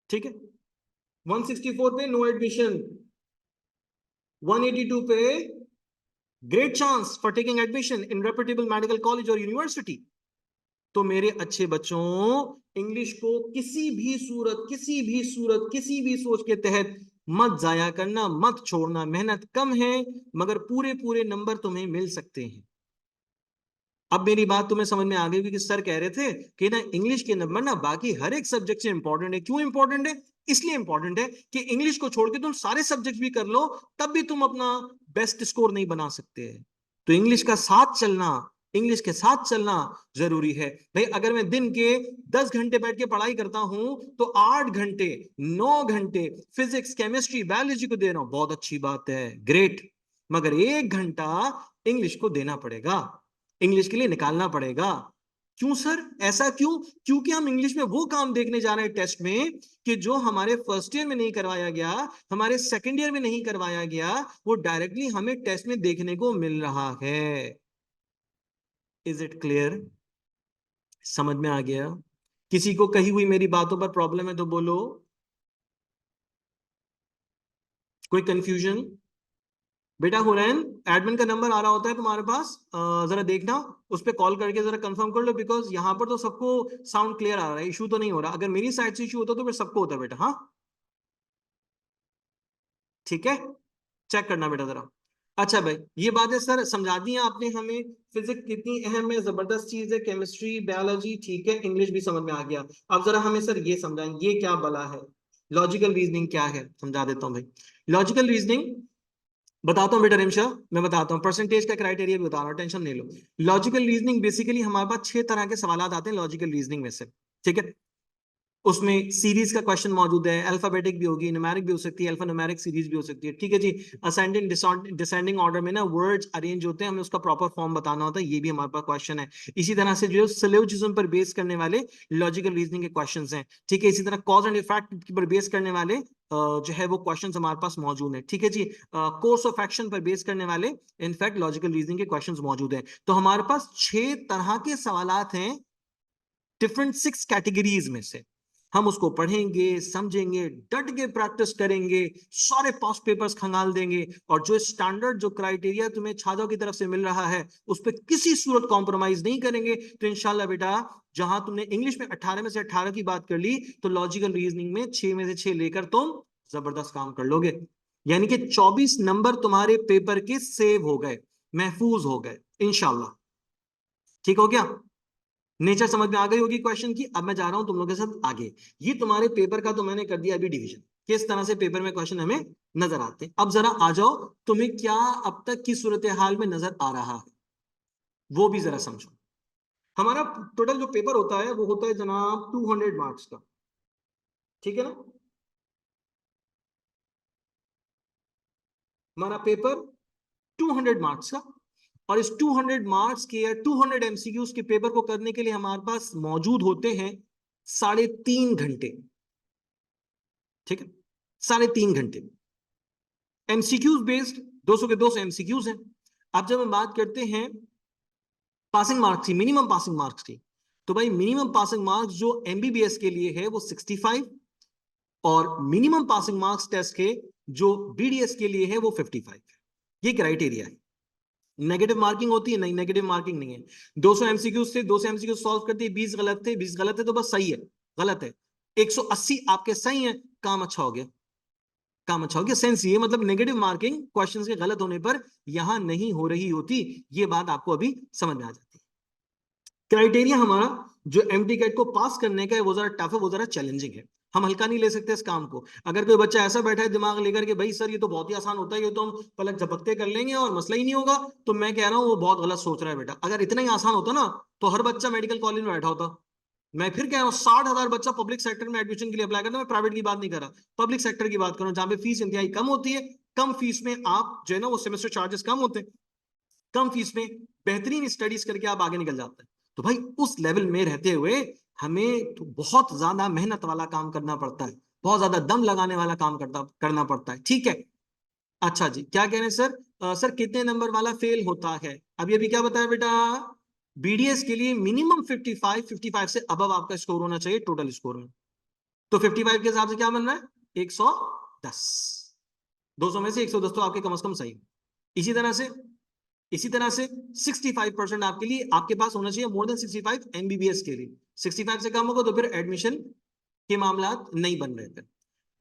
A: ठीक है, 164 पे नो एडमिशन, 182 पे great chance for taking admission in reputable medical college और यूनिवर्सिटी। तो मेरे अच्छे बच्चों, इंग्लिश को किसी भी सोच के तहत मत जाया करना, मत छोड़ना। मेहनत कम है मगर पूरे पूरे नंबर तुम्हें मिल सकते हैं। अब मेरी बात तुम्हें समझ में आ गई, क्योंकि सर कह रहे थे कि ना इंग्लिश के नंबर ना बाकी हर एक सब्जेक्ट से इंपॉर्टेंट है। क्यों इंपॉर्टेंट है, इसलिए इंपॉर्टेंट है कि इंग्लिश को छोड़ के तुम सारे सब्जेक्ट भी कर लो, तब भी तुम अपना बेस्ट स्कोर नहीं बना सकते। तो इंग्लिश के साथ चलना जरूरी है भाई। अगर मैं दिन के 10 घंटे बैठ के पढ़ाई करता हूं तो 8 घंटे, 9 घंटे फिजिक्स केमिस्ट्री बायोलॉजी को दे रहा हूं, बहुत अच्छी बात है, ग्रेट। मगर 1 घंटा इंग्लिश को देना पड़ेगा, इंग्लिश के लिए निकालना पड़ेगा। क्यों सर, ऐसा क्यों? क्योंकि हम इंग्लिश में वो काम देखने जा रहे हैं टेस्ट में कि जो हमारे फर्स्ट ईयर में नहीं करवाया गया, हमारे सेकंड ईयर में नहीं करवाया गया, वो डायरेक्टली हमें टेस्ट में देखने को मिल रहा है। Is it clear? समझ में आ गया? किसी को कही हुई मेरी बातों पर प्रॉब्लम है तो बोलो। कोई कंफ्यूजन? बेटा हुरैन, एडमिन का नंबर आ रहा होता है तुम्हारे पास, जरा देखना, उस पर कॉल करके जरा कंफर्म कर लो, बिकॉज यहाँ पर तो सबको साउंड क्लियर आ रहा है, इशू तो नहीं हो रहा। अगर मेरी साइड से इशू होता तो फिर सबको होता बेटा। हाँ ठीक है, चेक करना बेटा जरा। अच्छा भाई, ये बातें सर समझा दी हैं आपने हमें, फिजिक्स कितनी अहम है, जबरदस्त चीज है, केमिस्ट्री बायोलॉजी ठीक है, इंग्लिश भी समझ में आ गया। अब जरा हमें सर ये समझाएं, ये क्या बला है, लॉजिकल रीजनिंग क्या है, समझा देता हूँ भाई। लॉजिकल रीजनिंग बताता हूँ बेटा रिमशा, मैं बताता हूँ, परसेंटेज का क्राइटेरिया भी बता रहा हूँ, टेंशन नहीं लो। लॉजिकल रीजनिंग बेसिकली हमारे पास 6 तरह के सवाल आते हैं लॉजिकल रीजनिंग में से। ठीक है, उसमें सीरीज का क्वेश्चन मौजूद है, अल्फाबेटिक भी होगी, न्यूमेरिक भी हो सकती है, अल्फा न्यूमेरिक सीरीज भी हो सकती है। ठीक है जी, असेंडिंग डिसेंडिंग ऑर्डर में ना वर्ड्स अरेंज होते हैं, हमें उसका प्रॉपर फॉर्म बताना होता है, ये भी हमारे पास क्वेश्चन है। इसी तरह से जो सिलोजिज्म पर बेस करने वाले लॉजिकल रीजनिंग के क्वेश्चन हैं। ठीक है, इसी तरह कॉज एंड इफेक्ट पर बेस करने वाले जो है वो क्वेश्चंस हमारे पास मौजूद है। ठीक है जी, कोर्स ऑफ एक्शन पर बेस करने वाले इनफैक्ट लॉजिकल रीजनिंग के क्वेश्चंस मौजूद हैं। तो हमारे पास 6 तरह के सवालात हैं डिफरेंट 6 कैटेगरीज में से। हम उसको पढ़ेंगे, समझेंगे, डट के प्रैक्टिस करेंगे, सारे पास्ट पेपर्स खंगाल देंगे, और जो स्टैंडर्ड जो क्राइटेरिया तुम्हें छात्रों की तरफ से मिल रहा है उस पर किसी सूरत कॉम्प्रोमाइज नहीं करेंगे। तो इंशाल्लाह बेटा, जहां तुमने इंग्लिश में 18 में से 18 की बात कर ली, तो लॉजिकल रीजनिंग में 6 में से 6 लेकर तुम जबरदस्त काम कर लोगे। यानी कि 24 नंबर तुम्हारे पेपर के सेव हो गए, महफूज हो गए इंशाल्लाह। ठीक हो गया? नेचर समझ में आ गई होगी क्वेश्चन की। अब मैं जा रहा हूं तुम लोगों के साथ आगे। ये तुम्हारे पेपर का तो मैंने कर दिया अभी डिवीजन, किस तरह से पेपर में क्वेश्चन हमें नजर आते हैं। अब जरा आ जाओ, तुम्हें क्या अब तक की सूरत हाल में नजर आ रहा है वो भी जरा समझो। हमारा टोटल जो पेपर होता है वो होता है जनाब 200 मार्क्स का, ठीक है ना? हमारा पेपर 200 मार्क्स का, और इस 200 मार्क्स के या 200 MCQs के पेपर को करने के लिए हमारे पास मौजूद होते हैं 3.5 घंटे। ठीक है, 3.5 घंटे एमसीक्यूज बेस्ड, 200 के 200 एमसीक्यूज हैं। अब जब हम बात करते हैं पासिंग मार्क्स की, मिनिमम पासिंग मार्क्स की, तो भाई मिनिमम पासिंग मार्क्स जो एमबीबीएस के लिए है वो 65, और मिनिमम पासिंग मार्क्स टेस्ट के जो बीडीएस के लिए है वो 55। ये क्राइटेरिया है। नेगेटिव मार्किंग होती है? नहीं, नेगेटिव मार्किंग नहीं है। 200 एमसीक्यू से 200 एमसीक्यू सॉल्व करते 20 गलत थे, 20 गलत है तो बस सही है, गलत है। 180 आपके सही है, काम अच्छा हो गया, काम अच्छा हो गया। सेंस ये मतलब नेगेटिव मार्किंग क्वेश्चंस के गलत होने पर यहां नहीं हो रही होती। ये बात आपको अभी समझ में आ जाती है। क्राइटेरिया हमारा जो एमटी कैट को पास करने का है वो जरा टफ है, वो जरा चैलेंजिंग है। हम हल्का नहीं ले सकते इस काम को। अगर कोई बच्चा ऐसा बैठा है दिमाग लेकर के भाई सर ये तो बहुत ही आसान होता है, ये तो हम पलक झपकते कर लेंगे और मसला ही नहीं होगा, तो मैं कह रहा हूं वो बहुत गलत सोच रहा है बेटा। अगर इतना ही आसान होता ना तो हर बच्चा मेडिकल कॉलेज में बैठा होता। मैं फिर कह रहा हूँ 60,000 बच्चा पब्लिक सेक्टर में एडमिशन के लिए अप्लाई करता है। मैं प्राइवेट की बात नहीं कर रहा, पब्लिक सेक्टर की बात कर रहा हूँ, जहां पे फीस इंतहाई कम होती है। कम फीस में आप जो है ना वो सेमेस्टर चार्जेस कम होते हैं, कम फीस में बेहतरीन स्टडीज करके आप आगे निकल जाते हैं। तो भाई उस लेवल में रहते हुए हमें तो बहुत ज्यादा मेहनत वाला काम करना पड़ता है, बहुत ज्यादा दम लगाने वाला काम करना पड़ता है, ठीक है? अच्छा जी, क्या कह रहे हैं सर? सर कितने नंबर वाला फेल होता है? अभी अभी क्या बताया बेटा? बीडीएस के लिए मिनिमम 55, 55 से अबव आपका स्कोर होना चाहिए टोटल स्कोर में। तो 55 के हिसाब से क्या बन रहा है? 110। 200 में से 110 तो आपके कम से कम सही। इसी तरह से, इसी तरह से 65% आपके लिए आपके पास होना चाहिए, मोर देन 65 एमबीबीएस के लिए। 65 से कम होगा तो फिर एडमिशन के मामला नहीं बन रहे थे।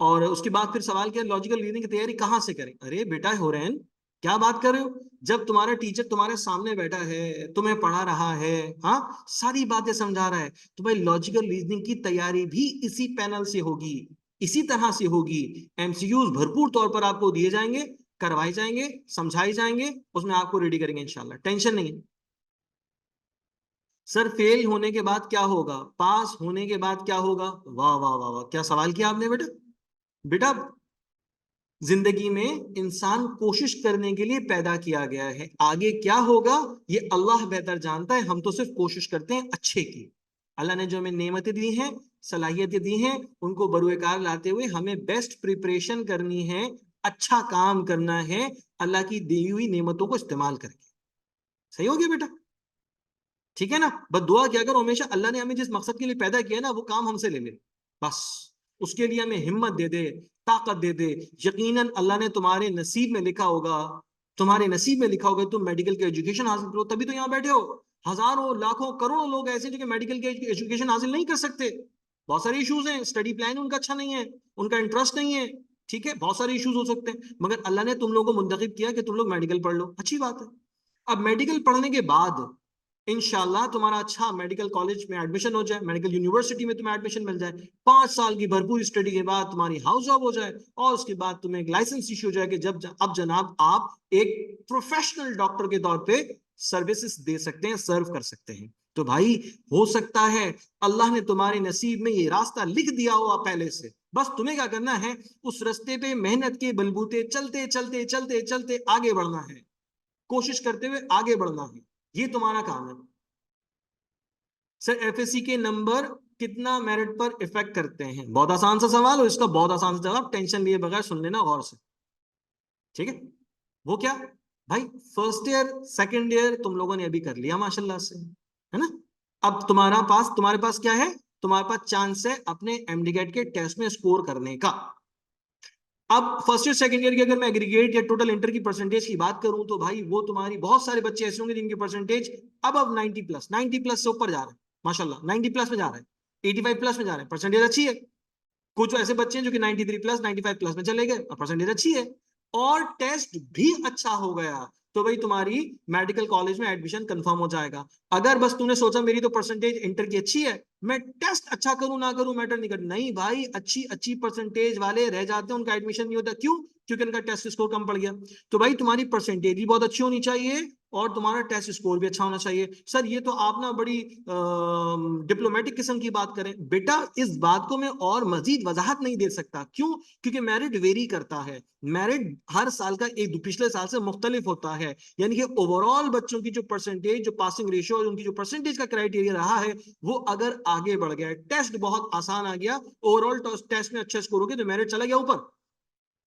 A: और उसके बाद फिर सवाल किया लॉजिकल रीजनिंग की तैयारी कहां से करें? अरे बेटा हो रहे हैं, क्या बात कर रहे हो? जब तुम्हारा टीचर तुम्हारे सामने बैठा है, तुम्हें पढ़ा रहा है, हाँ सारी बातें समझा रहा है, तो भाई लॉजिकल रीजनिंग की तैयारी भी इसी पैनल से होगी, इसी तरह से होगी। एमसीक्यूज भरपूर तौर पर आपको दिए जाएंगे, करवाए जाएंगे, समझाए जाएंगे, उसमें आपको रेडी करेंगे इंशाल्लाह, टेंशन नहीं है। सर फेल होने के बाद क्या होगा, पास होने के बाद क्या होगा? वाह वाह वाह वाह, क्या सवाल किया आपने बेटा। बेटा जिंदगी में इंसान कोशिश करने के लिए पैदा किया गया है, आगे क्या होगा ये अल्लाह बेहतर जानता है, हम तो सिर्फ कोशिश करते हैं अच्छे की। अल्लाह ने जो हमें नेमतें दी हैं, सलाहियतें दी हैं, उनको बरूएकार लाते हुए हमें बेस्ट प्रिपरेशन करनी है, अच्छा काम करना है, अल्लाह की दी हुई नेमतों को इस्तेमाल करके। सही हो गया बेटा? ठीक है ना? बस दुआ क्या करो हमेशा, अल्लाह ने हमें जिस मकसद के लिए पैदा किया ना वो काम हमसे ले ले, बस उसके लिए हमें हिम्मत दे दे, ताकत दे दे। यकीनन अल्लाह ने तुम्हारे नसीब में लिखा होगा, तुम्हारे नसीब में लिखा होगा तुम मेडिकल के एजुकेशन हासिल करो, तभी तो यहाँ बैठे हो। हजारों लाखों करोड़ों लोग ऐसे जो कि मेडिकल के एजुकेशन हासिल नहीं कर सकते। बहुत सारे इश्यूज हैं, स्टडी प्लान उनका अच्छा नहीं है, उनका इंटरेस्ट नहीं है, ठीक है, बहुत सारे इश्यूज हो सकते हैं, मगर अल्लाह ने तुम लोगों को मुंतखब किया कि तुम लोग मेडिकल पढ़ लो, अच्छी बात है। अब मेडिकल पढ़ने के बाद इंशाल्लाह तुम्हारा अच्छा मेडिकल कॉलेज में एडमिशन हो जाए, मेडिकल यूनिवर्सिटी में तुम्हें एडमिशन मिल जाए, 5 साल की भरपूर स्टडी के बाद तुम्हारी हाउस जॉब हो जाए, और उसके बाद तुम्हें एक लाइसेंस इश्यू हो जाए कि अब जनाब आप एक प्रोफेशनल डॉक्टर के तौर पे सर्विसेज दे सकते हैं, सर्व कर सकते हैं। तो भाई हो सकता है अल्लाह ने तुम्हारे नसीब में ये रास्ता लिख दिया हो पहले से, बस तुम्हें क्या करना है, उस रास्ते पे मेहनत के बलबूते चलते चलते चलते चलते आगे बढ़ना है, कोशिश करते हुए आगे बढ़ना है, ये तुम्हारा काम है। सर एफएससी के नंबर कितना मेरिट पर इफेक्ट करते हैं? बहुत आसान सा सवाल, और इसका बहुत आसान सा जवाब, टेंशन लिए बगैर सुन लेना गौर से, ठीक है? वो क्या भाई, फर्स्ट ईयर सेकंड ईयर तुम लोगों ने अभी कर लिया माशाल्लाह से, है ना? अब तुम्हारे पास क्या है? तुम्हारे पास चांस है अपने एमडीगेट के टेस्ट में स्कोर करने का। अब फर्स्ट ईयर सेकंड ईयर की अगर मैं एग्रीगेट या टोटल इंटर की परसेंटेज की बात करूं तो भाई वो तुम्हारी बहुत सारे बच्चे ऐसे होंगे जिनकी परसेंटेज अब 90+, 90+ से ऊपर जा रहे हैं, माशाल्लाह 90+ में जा रहे हैं, 85+ में जा रहे हैं, परसेंटेज अच्छी है। कुछ ऐसे बच्चे हैं जो कि 93+, 95+ में चले गए और परसेंटेज अच्छी है, और टेस्ट भी अच्छा हो गया, तो भाई तुम्हारी मेडिकल कॉलेज में एडमिशन कंफर्म हो जाएगा। अगर बस तूने सोचा मेरी तो परसेंटेज इंटर की अच्छी है, मैं टेस्ट अच्छा करूं ना करूं मैटर नहीं करता, नहीं भाई, अच्छी अच्छी परसेंटेज वाले रह जाते हैं, उनका एडमिशन नहीं होता। क्यों? क्योंकि उनका टेस्ट स्कोर कम पड़ गया। तो भाई तुम्हारी परसेंटेज भी बहुत अच्छी होनी चाहिए और तुम्हारा टेस्ट स्कोर भी अच्छा होना चाहिए। सर ये तो आप ना बड़ी डिप्लोमेटिक किस्म की बात करें। बेटा इस बात को मैं और मजीद वजाहत नहीं दे सकता। क्यों? क्योंकि मेरिट वेरी करता है। मेरिट हर साल का एक पिछले साल से मुख्तलिफ होता है। यानी कि ओवरऑल बच्चों की जो परसेंटेज, जो पासिंग रेशियो और उनकी जो परसेंटेज का क्राइटेरिया रहा है, वो अगर आगे बढ़ गया, टेस्ट बहुत आसान आ गया, ओवरऑल टेस्ट में अच्छे स्कोर हो गए, तो मेरिट चला गया ऊपर।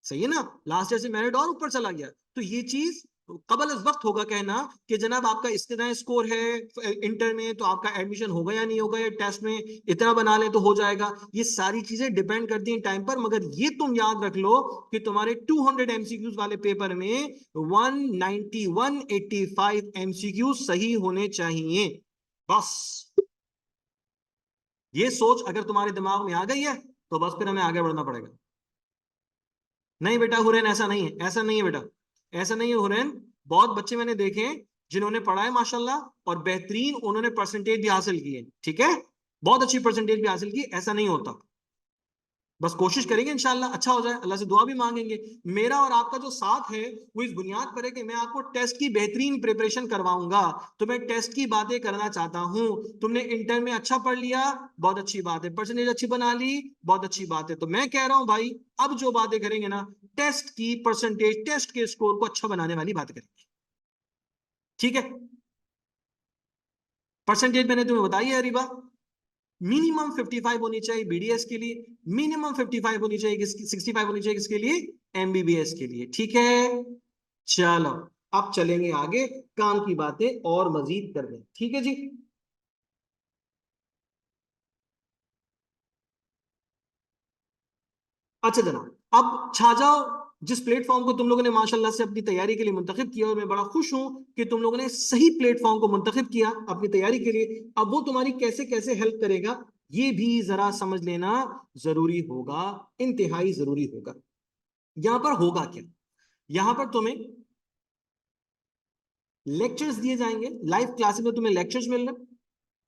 A: सही है ना? लास्ट ईयर से मेरिट और ऊपर चला गया। तो ये चीज कबल इस वक्त होगा कहना कि जनाब आपका इतना स्कोर है इंटर में, तो आपका एडमिशन होगा या नहीं होगा, या टेस्ट में इतना बना ले तो हो जाएगा। ये सारी चीजें डिपेंड करती हैं टाइम पर। मगर ये तुम याद रख लो कि तुम्हारे 200 एमसीक्यूज वाले पेपर में 190 185 एमसीक्यू सही होने चाहिए। बस ये सोच अगर तुम्हारे दिमाग में आ गई है तो बस फिर हमें आगे बढ़ना पड़ेगा। नहीं बेटा हुरैन, ऐसा नहीं है, ऐसा नहीं है बेटा, ऐसा नहीं है हुरैन। बहुत बच्चे मैंने देखे हैं जिन्होंने पढ़ा है माशाल्लाह, और बेहतरीन उन्होंने परसेंटेज भी हासिल की है, ठीक है, बहुत अच्छी परसेंटेज भी हासिल की। ऐसा नहीं होता। बस कोशिश करेंगे इंशाल्लाह अच्छा हो जाए, अल्लाह से दुआ भी मांगेंगे। मेरा और आपका जो साथ है वो इस बुनियाद पर है कि मैं आपको टेस्ट की बेहतरीन प्रिपरेशन करवाऊंगा। तो मैं टेस्ट की बातें करना चाहता हूं। तुमने इंटर में अच्छा पढ़ लिया, बहुत अच्छी बात है, परसेंटेज अच्छी बना ली, बहुत अच्छी बात है। तो मैं कह रहा हूं भाई, अब जो बातें करेंगे ना, टेस्ट की परसेंटेज, टेस्ट के स्कोर को अच्छा बनाने वाली बात करेंगे, ठीक है? परसेंटेज मैंने तुम्हें बताई है अरीबा, मिनिमम 55 होनी चाहिए बीडीएस के लिए, मिनिमम 55 होनी चाहिए, 65 होनी चाहिए किसके लिए? एमबीबीएस के लिए, ठीक है? चलो अब चलेंगे आगे, काम की बातें और मजीद कर रहे, ठीक है जी। अच्छा जनाब, अब छा जाओ जिस प्लेटफॉर्म को तुम लोगों ने माशाल्लाह से अपनी तैयारी के लिए मुंतखब किया, और मैं बड़ा खुश हूं कि तुम लोगों ने सही प्लेटफॉर्म को मुंतखब किया अपनी तैयारी के लिए। अब वो तुम्हारी कैसे कैसे हेल्प करेगा ये भी जरा समझ लेना जरूरी होगा, इंतहाई जरूरी होगा। यहां पर होगा क्या? यहां पर तुम्हें लेक्चर्स दिए जाएंगे, लाइव क्लासेस में तुम्हें लेक्चर्स मिल रहे हैं।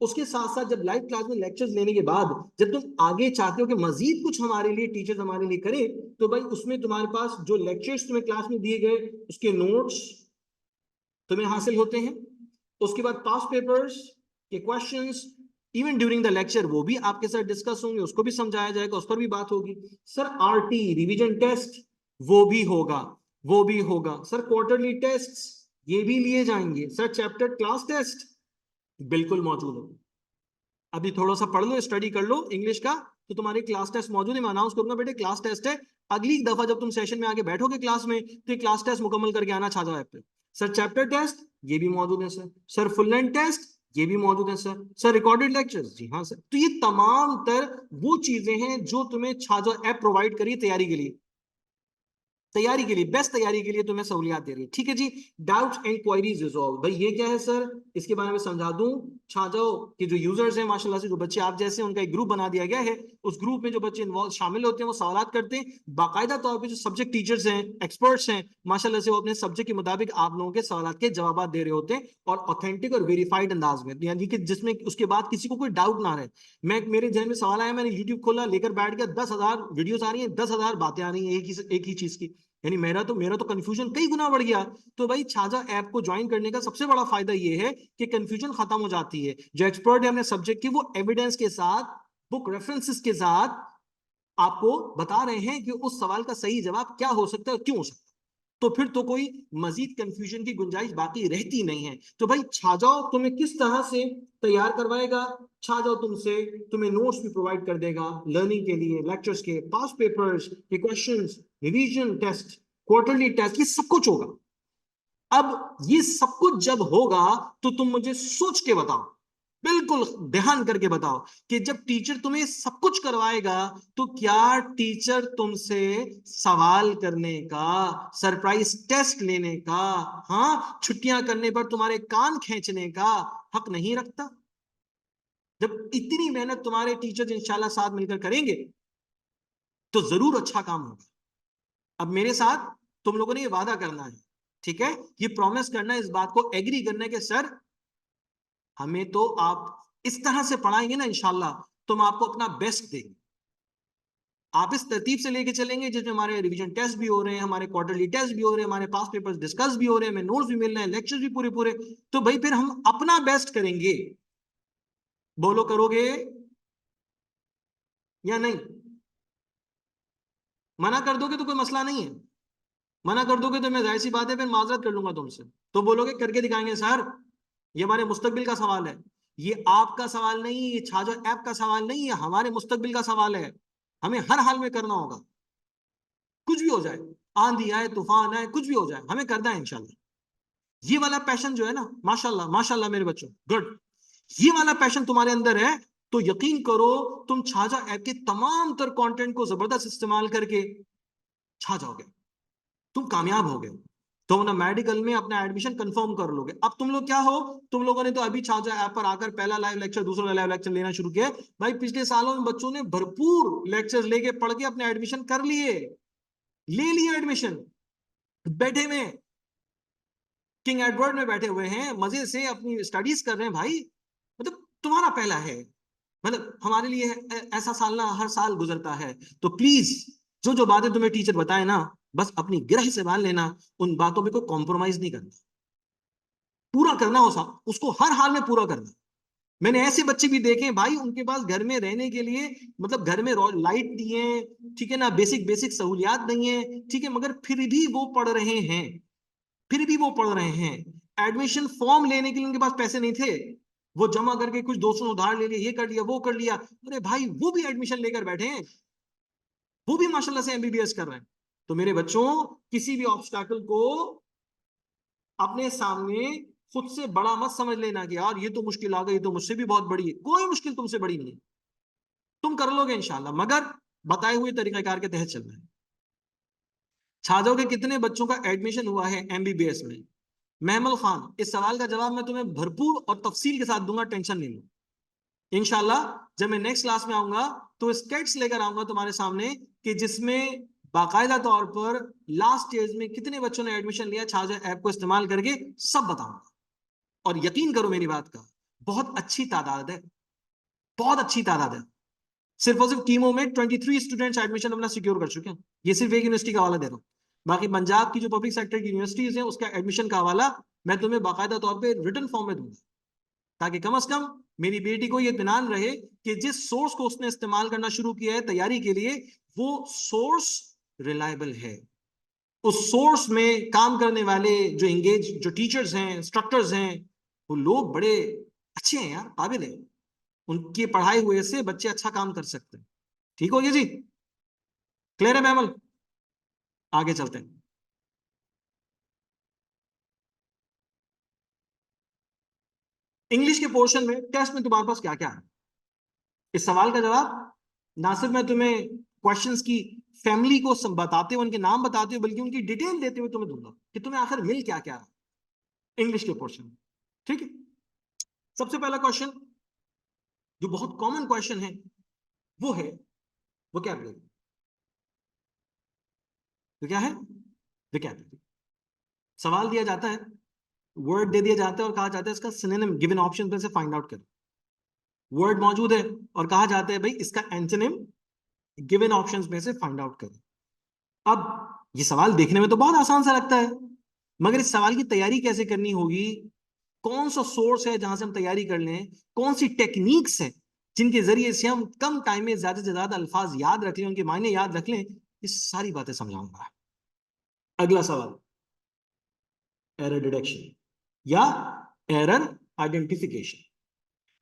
A: उसके साथ साथ जब लाइव क्लास में लेक्चर्स लेने के बाद जब तुम आगे चाहते हो कि मजीद कुछ हमारे लिए टीचर्स हमारे लिए करें, तो भाई उसमें तुम्हारे पास जो लेक्चर्स तुम्हें क्लास में दिए गए उसके नोट्स तुम्हें हासिल होते हैं। उसके बाद पास्ट पेपर्स के questions, even during the lecture वो भी आपके साथ डिस्कस होंगे, उसको भी समझाया जाएगा, उस पर भी बात होगी। सर आरटी रिवीजन टेस्ट वो भी होगा, वो भी होगा। सर क्वार्टरली टेस्ट ये भी लिए जाएंगे। सर चैप्टर क्लास टेस्ट बिल्कुल मौजूद है। अभी थोड़ा सा पढ़ लो, स्टडी कर लो इंग्लिश का, तो तुम्हारे क्लास टेस्ट मौजूद है। मैं अनाउंस करूंगा बेटे क्लास टेस्ट है। अगली दफा जब तुम सेशन में आके बैठोगे क्लास में, तो ये क्लास टेस्ट मुकम्मल करके आना छा जाओ ऐप पे। सर चैप्टर टेस्ट ये भी मौजूद है sir. Sir full length test ये भी मौजूद है सर। सर रिकॉर्डेड लेक्चर्स, जी हाँ सर। तो ये तमाम तर वो चीजें हैं जो तुम्हें छाजो ऐप प्रोवाइड करी तैयारी के लिए, तैयारी के लिए, बेस्ट तैयारी के लिए तुम्हें सहूलियात दे रही है, ठीक है जी। डाउट्स एंड क्वेरीज रिजॉल्व, भाई ये क्या है सर, इसके बारे में समझा दूं। छाजाओ के जो यूजर्स हैं माशाल्लाह से, जो बच्चे आप जैसे हैं, उनका एक ग्रुप बना दिया गया है। उस ग्रुप में जो बच्चे इन्वॉल्व शामिल होते हैं वो सवालात करते हैं। बाकायदा तौर पर जो सब्जेक्ट टीचर्स हैं, एक्सपर्ट्स हैं माशाल्लाह से, वो अपने सब्जेक्ट के मुताबिक आप लोगों के सवालात के जवाब दे रहे होते हैं, और ऑथेंटिक और वेरीफाइड अंदाज में, यानी कि जिसमें उसके बाद किसी को कोई डाउट ना रहे। मैं मेरे जहन में सवाल आया, मैंने यूट्यूब खोला, लेकर बैठ गया, 10,000 वीडियोस आ रही हैं, 10,000 बातें आ रही हैं एक ही चीज की, यानी मेरा तो कंफ्यूजन कई गुना बढ़ गया। तो भाई छाजा ऐप को ज्वाइन करने का सबसे बड़ा फायदा ये है कि कंफ्यूजन खत्म हो जाती है। जो एक्सपर्ट है अपने सब्जेक्ट की, वो एविडेंस के साथ, बुक रेफरेंसेस के साथ आपको बता रहे हैं कि उस सवाल का सही जवाब क्या हो सकता है और क्यों हो सकता है। तो फिर तो कोई मजीद कंफ्यूजन की गुंजाइश बाकी रहती नहीं है। तो भाई छाजाओ तुम्हें किस तरह से तैयार करवाएगा? छाजाओ तुमसे, तुम्हें नोट्स भी प्रोवाइड कर देगा लर्निंग के लिए, लेक्चर्स के, पास्ट पेपर्स के questions, revision test, quarterly test, ये सब कुछ होगा। अब ये सब कुछ जब होगा तो तुम मुझे सोच के बताओ, बिल्कुल ध्यान करके बताओ, कि जब टीचर तुम्हें सब कुछ करवाएगा तो क्या टीचर तुमसे सवाल करने का, सरप्राइज टेस्ट लेने का, हाँ छुट्टियां करने पर तुम्हारे कान खींचने का हक नहीं रखता? जब इतनी मेहनत तुम्हारे टीचर इंशाल्लाह साथ मिलकर करेंगे तो जरूर अच्छा काम होगा। अब मेरे साथ तुम लोगों ने ये वादा करना है ठीक है, ये प्रॉमिस करना, इस बात को एग्री करना है कि सर हमें तो आप इस तरह से पढ़ाएंगे ना इंशाल्लाह तो हम आपको अपना बेस्ट देंगे। आप इस तरतीब से लेके चलेंगे जिसमें हमारे रिवीजन टेस्ट भी हो रहे हैं, हमारे क्वार्टरली टेस्ट भी हो रहे हैं, हमारे पास पेपर्स डिस्कस भी हो रहे हैं, हमें नोट्स भी मिल रहे हैं, लेक्चर्स भी पूरे पूरे, तो भाई फिर हम अपना बेस्ट करेंगे। बोलो करोगे या नहीं? मना कर दोगे तो कोई मसला नहीं है, मना कर दोगे तो मैं जाहिर सी बात है फिर माजरत कर लूंगा तुमसे, तो बोलोगे करके दिखाएंगे सर, ये हमारे मुस्तकबिल का सवाल है, ये आपका सवाल नहीं, ये छाजो ऐप का सवाल नहीं, ये हमारे मुस्तकबिल का सवाल है, हमें हर हाल में करना होगा, कुछ भी हो जाए, आंधी आए तूफान आए कुछ भी हो जाए हमें करना है इंशाल्लाह। ये वाला पैशन जो है ना, माशाल्लाह माशाल्लाह मेरे बच्चों, गुड, ये वाला पैशन तुम्हारे अंदर है तो यकीन करो तुम छाजा ऐप के तमाम तर कंटेंट को जबरदस्त इस्तेमाल करके छा जाओगे, तुम कामयाब हो गए, तुम ना मेडिकल में अपना एडमिशन कंफर्म कर लोगे। अब तुम लोग क्या हो, तुम लोगों ने तो अभी छाजा ऐप पर आकर पहला लाइव लेक्चर दूसरा लाइव लेक्चर लेना शुरू किया, भाई पिछले सालों में बच्चों ने भरपूर लेक्चर्स लेके पढ़ के अपने एडमिशन कर लिए, ले लिए एडमिशन, बैठे में किंग एडवर्ड में बैठे हुए हैं, मजे से अपनी स्टडीज कर रहे हैं भाई। मतलब तुम्हारा पहला है, मतलब हमारे लिए ऐसा साल ना हर साल गुजरता है, तो प्लीज जो जो बातें तुम्हें टीचर बताए ना बस अपनी गिरह से मान लेना, उन बातों पे कोई कॉम्प्रोमाइज नहीं करना, पूरा करना उसको हर हाल में पूरा करना। मैंने ऐसे बच्चे भी देखे भाई, उनके पास घर में रहने के लिए मतलब घर में लाइट नहीं है, ठीक है ना, बेसिक बेसिक सहूलियात नहीं है, ठीक है, मगर फिर भी वो पढ़ रहे हैं, फिर भी वो पढ़ रहे हैं। एडमिशन फॉर्म लेने के लिए उनके पास पैसे नहीं थे, वो जमा करके कुछ दोस्तों ने उधार ले लिया, ये कर लिया वो कर लिया, अरे भाई वो भी एडमिशन लेकर बैठे हैं, वो भी माशाल्लाह से एमबीबीएस कर रहे हैं। तो मेरे बच्चों, किसी भी ऑब्स्टैकल को अपने सामने खुद से बड़ा मत समझ लेना कि यार ये तो मुश्किल आ गई, तो मुझसे भी बहुत बड़ी है, कोई मुश्किल तुमसे बड़ी नहीं है, तुम कर लोगे इंशाल्लाह, मगर बताए हुए तरीकाकार के तहत चलना है। छाजों के कितने बच्चों का एडमिशन हुआ है एमबीबीएस में? महमल खान, इस सवाल का जवाब मैं तुम्हें भरपूर और तफसील के साथ दूंगा, टेंशन नहीं लो। इंशाल्लाह जब मैं नेक्स्ट क्लास में आऊंगा तो स्केट्स लेकर आऊंगा तुम्हारे सामने कि जिसमें बाकायदा तौर पर लास्ट स्टेज में कितने बच्चों ने एडमिशन लिया छाजा ऐप को इस्तेमाल करके, सब बताऊंगा। और यकीन करो मेरी बात का, बहुत अच्छी तादाद है, बहुत अच्छी तादाद है। सिर्फ और सिर्फ टीमों में 23 स्टूडेंट्स एडमिशन अपना सिक्योर कर चुके हैं, ये सिर्फ एक यूनिवर्सिटी का हवाला दे रहा हूँ। बाकी पंजाब की जो पब्लिक सेक्टर की यूनिवर्सिटीज हैं उसका एडमिशन का हवाला मैं तुम्हें बाकायदा तौर पर रिटन फॉर्म में दूंगा, ताकि कम से कम मेरी बेटी को यह इत्मीनान रहे कि जिस सोर्स को उसने इस्तेमाल करना शुरू किया है तैयारी के लिए, वो सोर्स रिलायबल है, उस सोर्स में काम करने वाले जो एंगेज जो टीचर्स हैं इंस्ट्रक्टर्स हैं, वो लोग बड़े अच्छे हैं यार, काबिल है, उनके पढ़ाए हुए से बच्चे अच्छा काम कर सकते हैं। ठीक हो गया जी, क्लियर है मैमल? आगे चलते हैं। इंग्लिश के पोर्शन में टेस्ट में तुम्हारे पास क्या क्या है, इस सवाल का जवाब ना सिर्फ मैं तुम्हें क्वेश्चंस की फैमिली को बताते हुए उनके नाम बताते हुए बल्कि उनकी डिटेल देते हुए तुम्हें दूंगा कि तुम्हें आखिर मिल क्या क्या रहा इंग्लिश के पोर्शन में। ठीक है, सबसे पहला क्वेश्चन जो बहुत कॉमन क्वेश्चन है वो है वोकैबुलरी। तो क्या है? वोकैबुलरी। सवाल दिया जाता है, वर्ड दे दिया जाता है और कहा जाता है इसका सिनोनिम गिवन ऑप्शन में से फाइंड आउट करें। वर्ड मौजूद है और कहा जाता है भाई इसका एंटोनिम गिवन ऑप्शंस में से फाइंड आउट करें। अब ये सवाल देखने में तो बहुत आसान सा लगता है, मगर इस सवाल की तैयारी कैसे करनी होगी, कौन सा सोर्स है जहां से हम तैयारी कर लें, कौन सी टेक्निक्स है जिनके जरिए से हम कम टाइम में ज्यादा से ज्यादा अल्फाज याद रख लें, उनके मायने याद रख लें, ये सारी बातें समझाऊंगा। अगला सवाल, एरर डिटेक्शन या एरर आइडेंटिफिकेशन।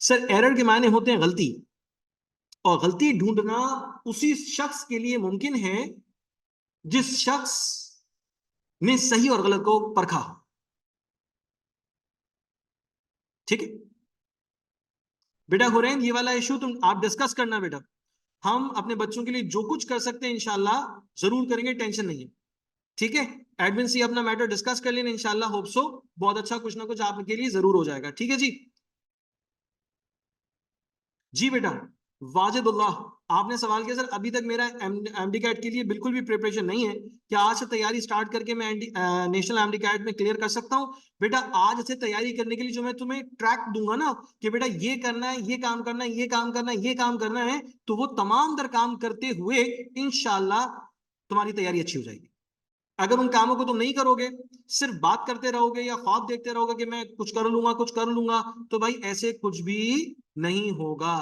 A: सर एरर के मायने होते हैं गलती, और गलती ढूंढना उसी शख्स के लिए मुमकिन है जिस शख्स ने सही और गलत को परखा हो। ठीक है बेटा हुरैन, ये वाला इशू तुम आप डिस्कस करना बेटा, हम अपने बच्चों के लिए जो कुछ कर सकते हैं इंशाल्लाह जरूर करेंगे, टेंशन नहीं है। ठीक है, एडमिन से अपना मैटर डिस्कस कर लेना, इंशाल्लाह होप सो बहुत अच्छा कुछ ना कुछ आपके लिए जरूर हो जाएगा। ठीक है जी, जी बेटा। वाजिदुल्लाह, आपने सवाल किया सर अभी तक मेरा एमडी कैट के लिए बिल्कुल भी प्रिपरेशन नहीं है, क्या आज से तैयारी स्टार्ट करके मैं नेशनल एमडी कैट में क्लियर कर सकता हूँ? बेटा आज से तैयारी करने के लिए जो मैं तुम्हें ट्रैक दूंगा ना कि बेटा ये करना है, ये काम करना है, ये काम करना है, ये काम करना है, तो वो तमाम दर काम करते हुए इंशाल्लाह तुम्हारी तैयारी अच्छी हो जाएगी। अगर उन कामों को तुम नहीं करोगे, सिर्फ बात करते रहोगे या ख्वाब देखते रहोगे कि मैं कुछ कर लूंगा कुछ कर लूंगा, तो भाई ऐसे कुछ भी नहीं होगा।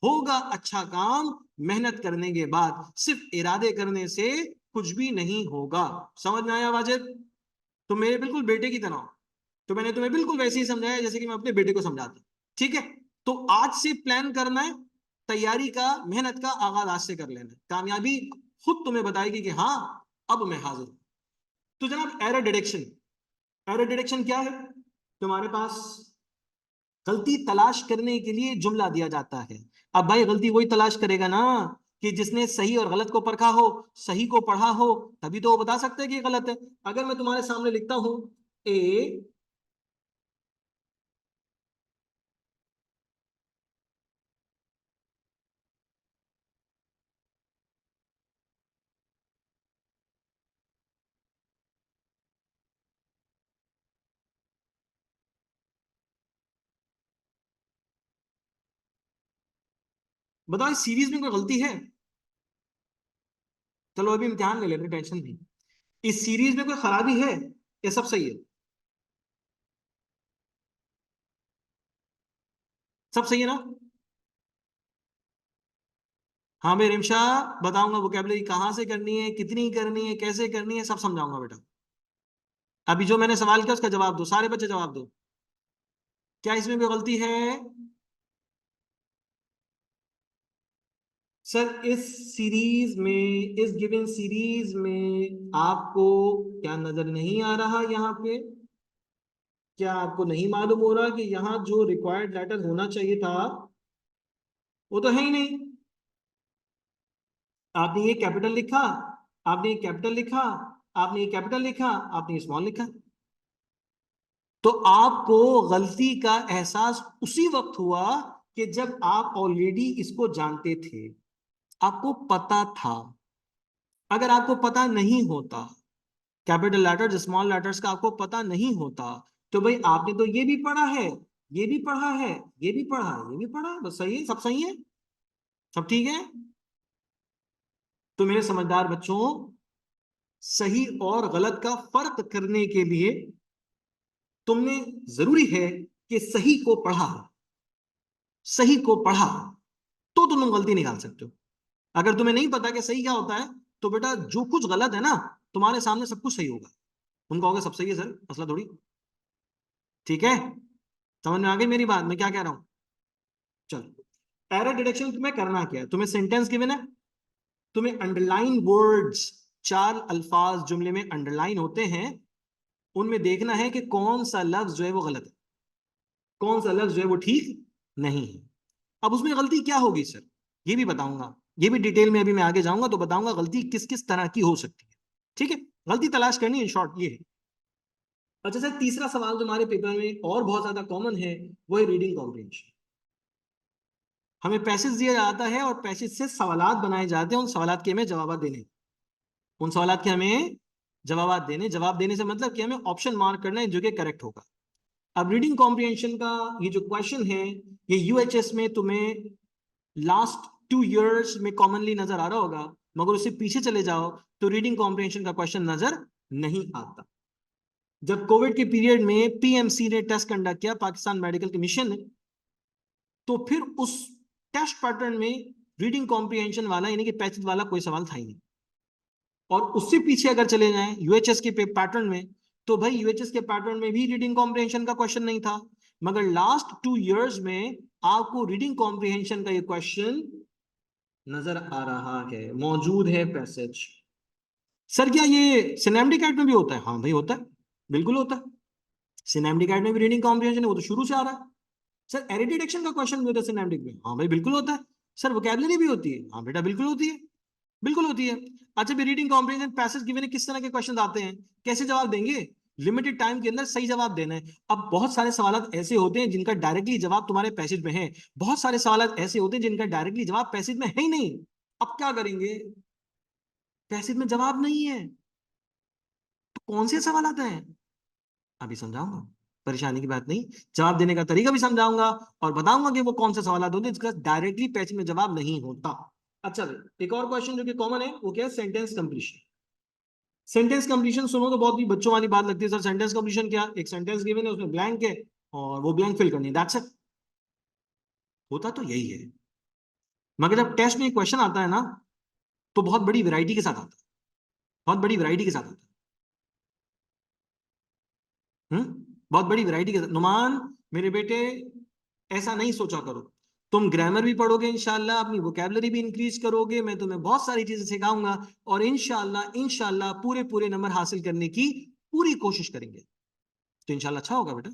A: होगा अच्छा काम मेहनत करने के बाद, सिर्फ इरादे करने से कुछ भी नहीं होगा। समझ में आया वाजिद? तो मेरे बिल्कुल बेटे की तरह हो। तो मैंने तुम्हें बिल्कुल वैसे ही समझाया जैसे कि मैं अपने बेटे को समझाता। ठीक है? तो आज से प्लान करना है, तैयारी का मेहनत का आगाज आज से कर लेना है, कामयाबी खुद तुम्हें बताएगी कि हाँ अब मैं हाजिर हूं। तो जनाब एरर डिटेक्शन, एरर डिटेक्शन क्या है? तुम्हारे पास गलती तलाश करने के लिए जुमला दिया जाता है। अब भाई गलती वही तलाश करेगा ना कि जिसने सही और गलत को परखा हो, सही को पढ़ा हो, तभी तो वो बता सकते हैं कि गलत है। अगर मैं तुम्हारे सामने लिखता हूं ए, बताओ इस सीरीज में कोई गलती है? चलो अभी इम्तिहान ले लेते, टेंशन नहीं। इस सीरीज में कोई खराबी है? ये सब सही है? सब सही है ना? हाँ मैं रिमशा बताऊंगा वोकेबलरी कहाँ से करनी है, कितनी करनी है, कैसे करनी है, सब समझाऊंगा बेटा। अभी जो मैंने सवाल किया उसका जवाब दो, सारे बच्चे जवाब दो। क्या इसमें कोई गलती है? सर इस सीरीज में, इस गिवन सीरीज में आपको क्या नजर नहीं आ रहा यहाँ पे? क्या आपको नहीं मालूम हो रहा कि यहाँ जो रिक्वायर्ड लेटर होना चाहिए था वो तो है ही नहीं? आपने ये कैपिटल लिखा, आपने ये कैपिटल लिखा, आपने ये कैपिटल लिखा, आपने ये स्मॉल लिखा। तो आपको गलती का एहसास उसी वक्त हुआ कि जब आप ऑलरेडी इसको जानते थे, आपको पता था। अगर आपको पता नहीं होता, कैपिटल लेटर्स स्मॉल लेटर्स का आपको पता नहीं होता, तो भाई आपने तो ये भी पढ़ा है, ये भी पढ़ा है, ये भी पढ़ा है, ये भी पढ़ा है, बस सही है, सब सही है, सब ठीक है। तो मेरे समझदार बच्चों, सही और गलत का फर्क करने के लिए तुमने, जरूरी है कि सही को पढ़ा हो, सही को पढ़ा हो, तो तुम गलती निकाल सकते हो। अगर तुम्हें नहीं पता कि सही क्या होता है, तो बेटा जो कुछ गलत है ना, तुम्हारे सामने सब कुछ सही होगा, तुम कहोगे सब सही है सर, मसला थोड़ी। ठीक है? समझ में आ गई मेरी बात, मैं क्या कह रहा हूं? चलो एरर डिटेक्शन तुम्हें करना क्या है, तुम्हें सेंटेंस गिवन है, तुम्हें अंडरलाइन वर्ड्स, चार अल्फाज जुमले में अंडरलाइन होते हैं, उनमें देखना है कि कौन सा लफ्ज जो है वो गलत है, कौन सा लफ्ज जो है वो ठीक नहीं है। अब उसमें गलती क्या होगी सर, ये भी बताऊंगा, ये भी डिटेल में अभी मैं आगे जाऊंगा तो बताऊंगा गलती किस किस तरह की हो सकती है। ठीक है? गलती तलाश करनी है, इन शॉर्ट ये है। अच्छा सर तीसरा सवाल जो हमारे पेपर में और बहुत ज्यादा कॉमन है, वो है रीडिंग कॉम्प्रिहेंशन। हमें पैसेज दिया जाता है और पैसेज से सवालात बनाए जाते हैं, उन सवालात के हमें जवाब देने, उन सवालात के हमें जवाब देने, जवाब देने से मतलब कि हमें ऑप्शन मार्क करना है जो कि करेक्ट होगा। अब रीडिंग कॉम्प्रिहेंशन का ये जो क्वेश्चन है, ये यूएचएस में तुम्हें लास्ट 2 इयर्स में कॉमनली नजर आ रहा होगा, मगर उससे पीछे चले जाओ तो रीडिंग कॉम्प्रिहेंशन का क्वेश्चन नजर नहीं आता। जब कोविड के पीरियड में पीएमसी ने टेस्ट कंडक्ट किया, पाकिस्तान मेडिकल कमीशन ने, तो फिर उस टेस्ट पैटर्न में रीडिंग कॉम्प्रिहेंशन वाला यानी कि पैसेज वाला कोई सवाल था ही नहीं। और उससे पीछे अगर चले जाएं यूएचएस के पैटर्न में, तो भाई यूएचएस के पैटर्न में भी रीडिंग कॉम्प्रिहेंशन का क्वेश्चन नहीं था, मगर लास्ट 2 इयर्स में आपको रीडिंग कॉम्प्रिहेंशन का ये क्वेश्चन नजर आ रहा है, मौजूद है पैसेज। सर क्या ये सिनेमैटिक ऐड में भी होता है? हाँ भाई होता है, बिल्कुल होता है। सिनेमैटिक ऐड में भी रीडिंग कॉम्प्रिहेंशन है, वो तो शुरू से आ रहा है। सर एरर डिटेक्शन का क्वेश्चन भी होता है सिनेमैटिक में? हाँ भाई बिल्कुल होता है। सर वोकैबुलरी भी होती है? हाँ बेटा बिल्कुल होती है, बिल्कुल होती है। अच्छा भी रीडिंग कॉम्प्रिहेंशन पैसेज गिवन है, किस तरह के क्वेश्चन आते हैं, कैसे जवाब देंगे? लिमिटेड टाइम के अंदर सही जवाब देना है। अब बहुत सारे सवाल ऐसे होते हैं जिनका डायरेक्टली जवाब तुम्हारे पैसेज में है, बहुत सारे सवाल ऐसे होते हैं जिनका डायरेक्टली जवाब पैसेज में है ही नहीं। अब क्या करेंगे? पैसेज में जवाब नहीं है तो कौन से सवाल आते हैं? अभी समझाऊंगा, परेशानी की बात नहीं, जवाब देने का तरीका भी समझाऊंगा और बताऊंगा कि वो कौन से सवाल होते हैं जिसका डायरेक्टली पैसेज में जवाब नहीं होता। अच्छा, एक और क्वेश्चन जो कि कॉमन है वो क्या है? Sentence completion. सेंटेंस कंप्लीशन सुनो तो बहुत ही बच्चों वाली बात लगती है, सर सेंटेंस कंप्लीशन क्या? एक सेंटेंस गिवन है, उसमें ब्लैंक है और वो ब्लैंक फिल करनी है, दैट्स इट। होता तो यही है, मगर जब टेस्ट में क्वेश्चन आता है ना तो बहुत बड़ी वैरायटी के साथ आता है, बहुत बड़ी वैरायटी के साथ आता है। बहुत बड़ी वैरायटी के साथ। नुमान मेरे बेटे, ऐसा नहीं सोचा करो, तुम ग्रामर भी पढ़ोगे इंशाल्लाह, अपनी वोकैबलरी भी इंक्रीज करोगे, मैं तुम्हें बहुत सारी चीजें सिखाऊंगा और इंशाल्लाह इंशाल्लाह पूरे पूरे नंबर हासिल करने की पूरी कोशिश करेंगे। तो इंशाल्लाह अच्छा होगा बेटा,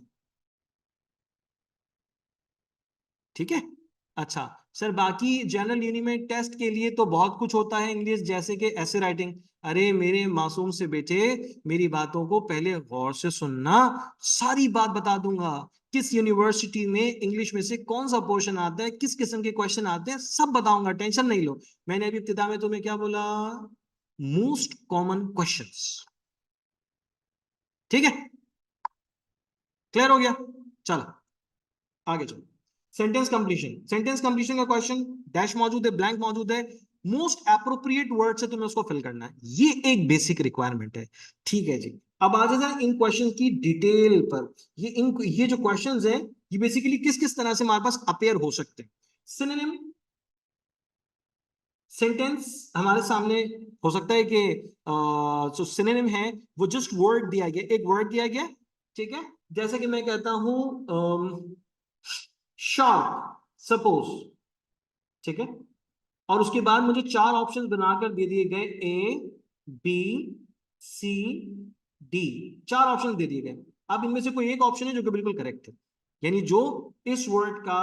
A: ठीक है। अच्छा सर, बाकी जनरल यूनि में टेस्ट के लिए तो बहुत कुछ होता है इंग्लिश, जैसे कि ऐसे राइटिंग। अरे मेरे मासूम से बेटे, मेरी बातों को पहले गौर से सुनना, सारी बात बता दूंगा। किस यूनिवर्सिटी में इंग्लिश में से कौन सा पोर्शन आता है, किस किस्म के क्वेश्चन आते हैं, सब बताऊंगा, टेंशन नहीं लो। मैंने अभी इब्तिदा में तुम्हें क्या बोला? मोस्ट कॉमन क्वेश्चंस, ठीक है, क्लियर हो गया? चलो आगे चलो। सेंटेंस कंप्लीशन, सेंटेंस कंप्लीशन का क्वेश्चन, डैश मौजूद है, ब्लैंक मौजूद है, मोस्ट एप्रोप्रिएट वर्ड से तुम्हें उसको फिल करना है, ये एक बेसिक रिक्वायरमेंट है, ठीक है जी। अब आ जाए इन क्वेश्चन की डिटेल पर। ये जो क्वेश्चंस हैं ये बेसिकली किस किस तरह से हमारे पास अपेयर हो सकते हैं। सिनोनिम, सेंटेंस हमारे सामने हो सकता है कि जो सिनोनिम है वो जस्ट वर्ड दिया गया, एक वर्ड दिया गया, ठीक है। जैसे कि मैं कहता हूं शार्प, सपोज, ठीक है, और उसके बाद मुझे चार ऑप्शन बनाकर दे दिए गए, ए बी सी डी, चार ऑप्शन दे दिए गए। अब इनमें से कोई एक ऑप्शन है जो कि बिल्कुल करेक्ट है, यानी जो इस वर्ड का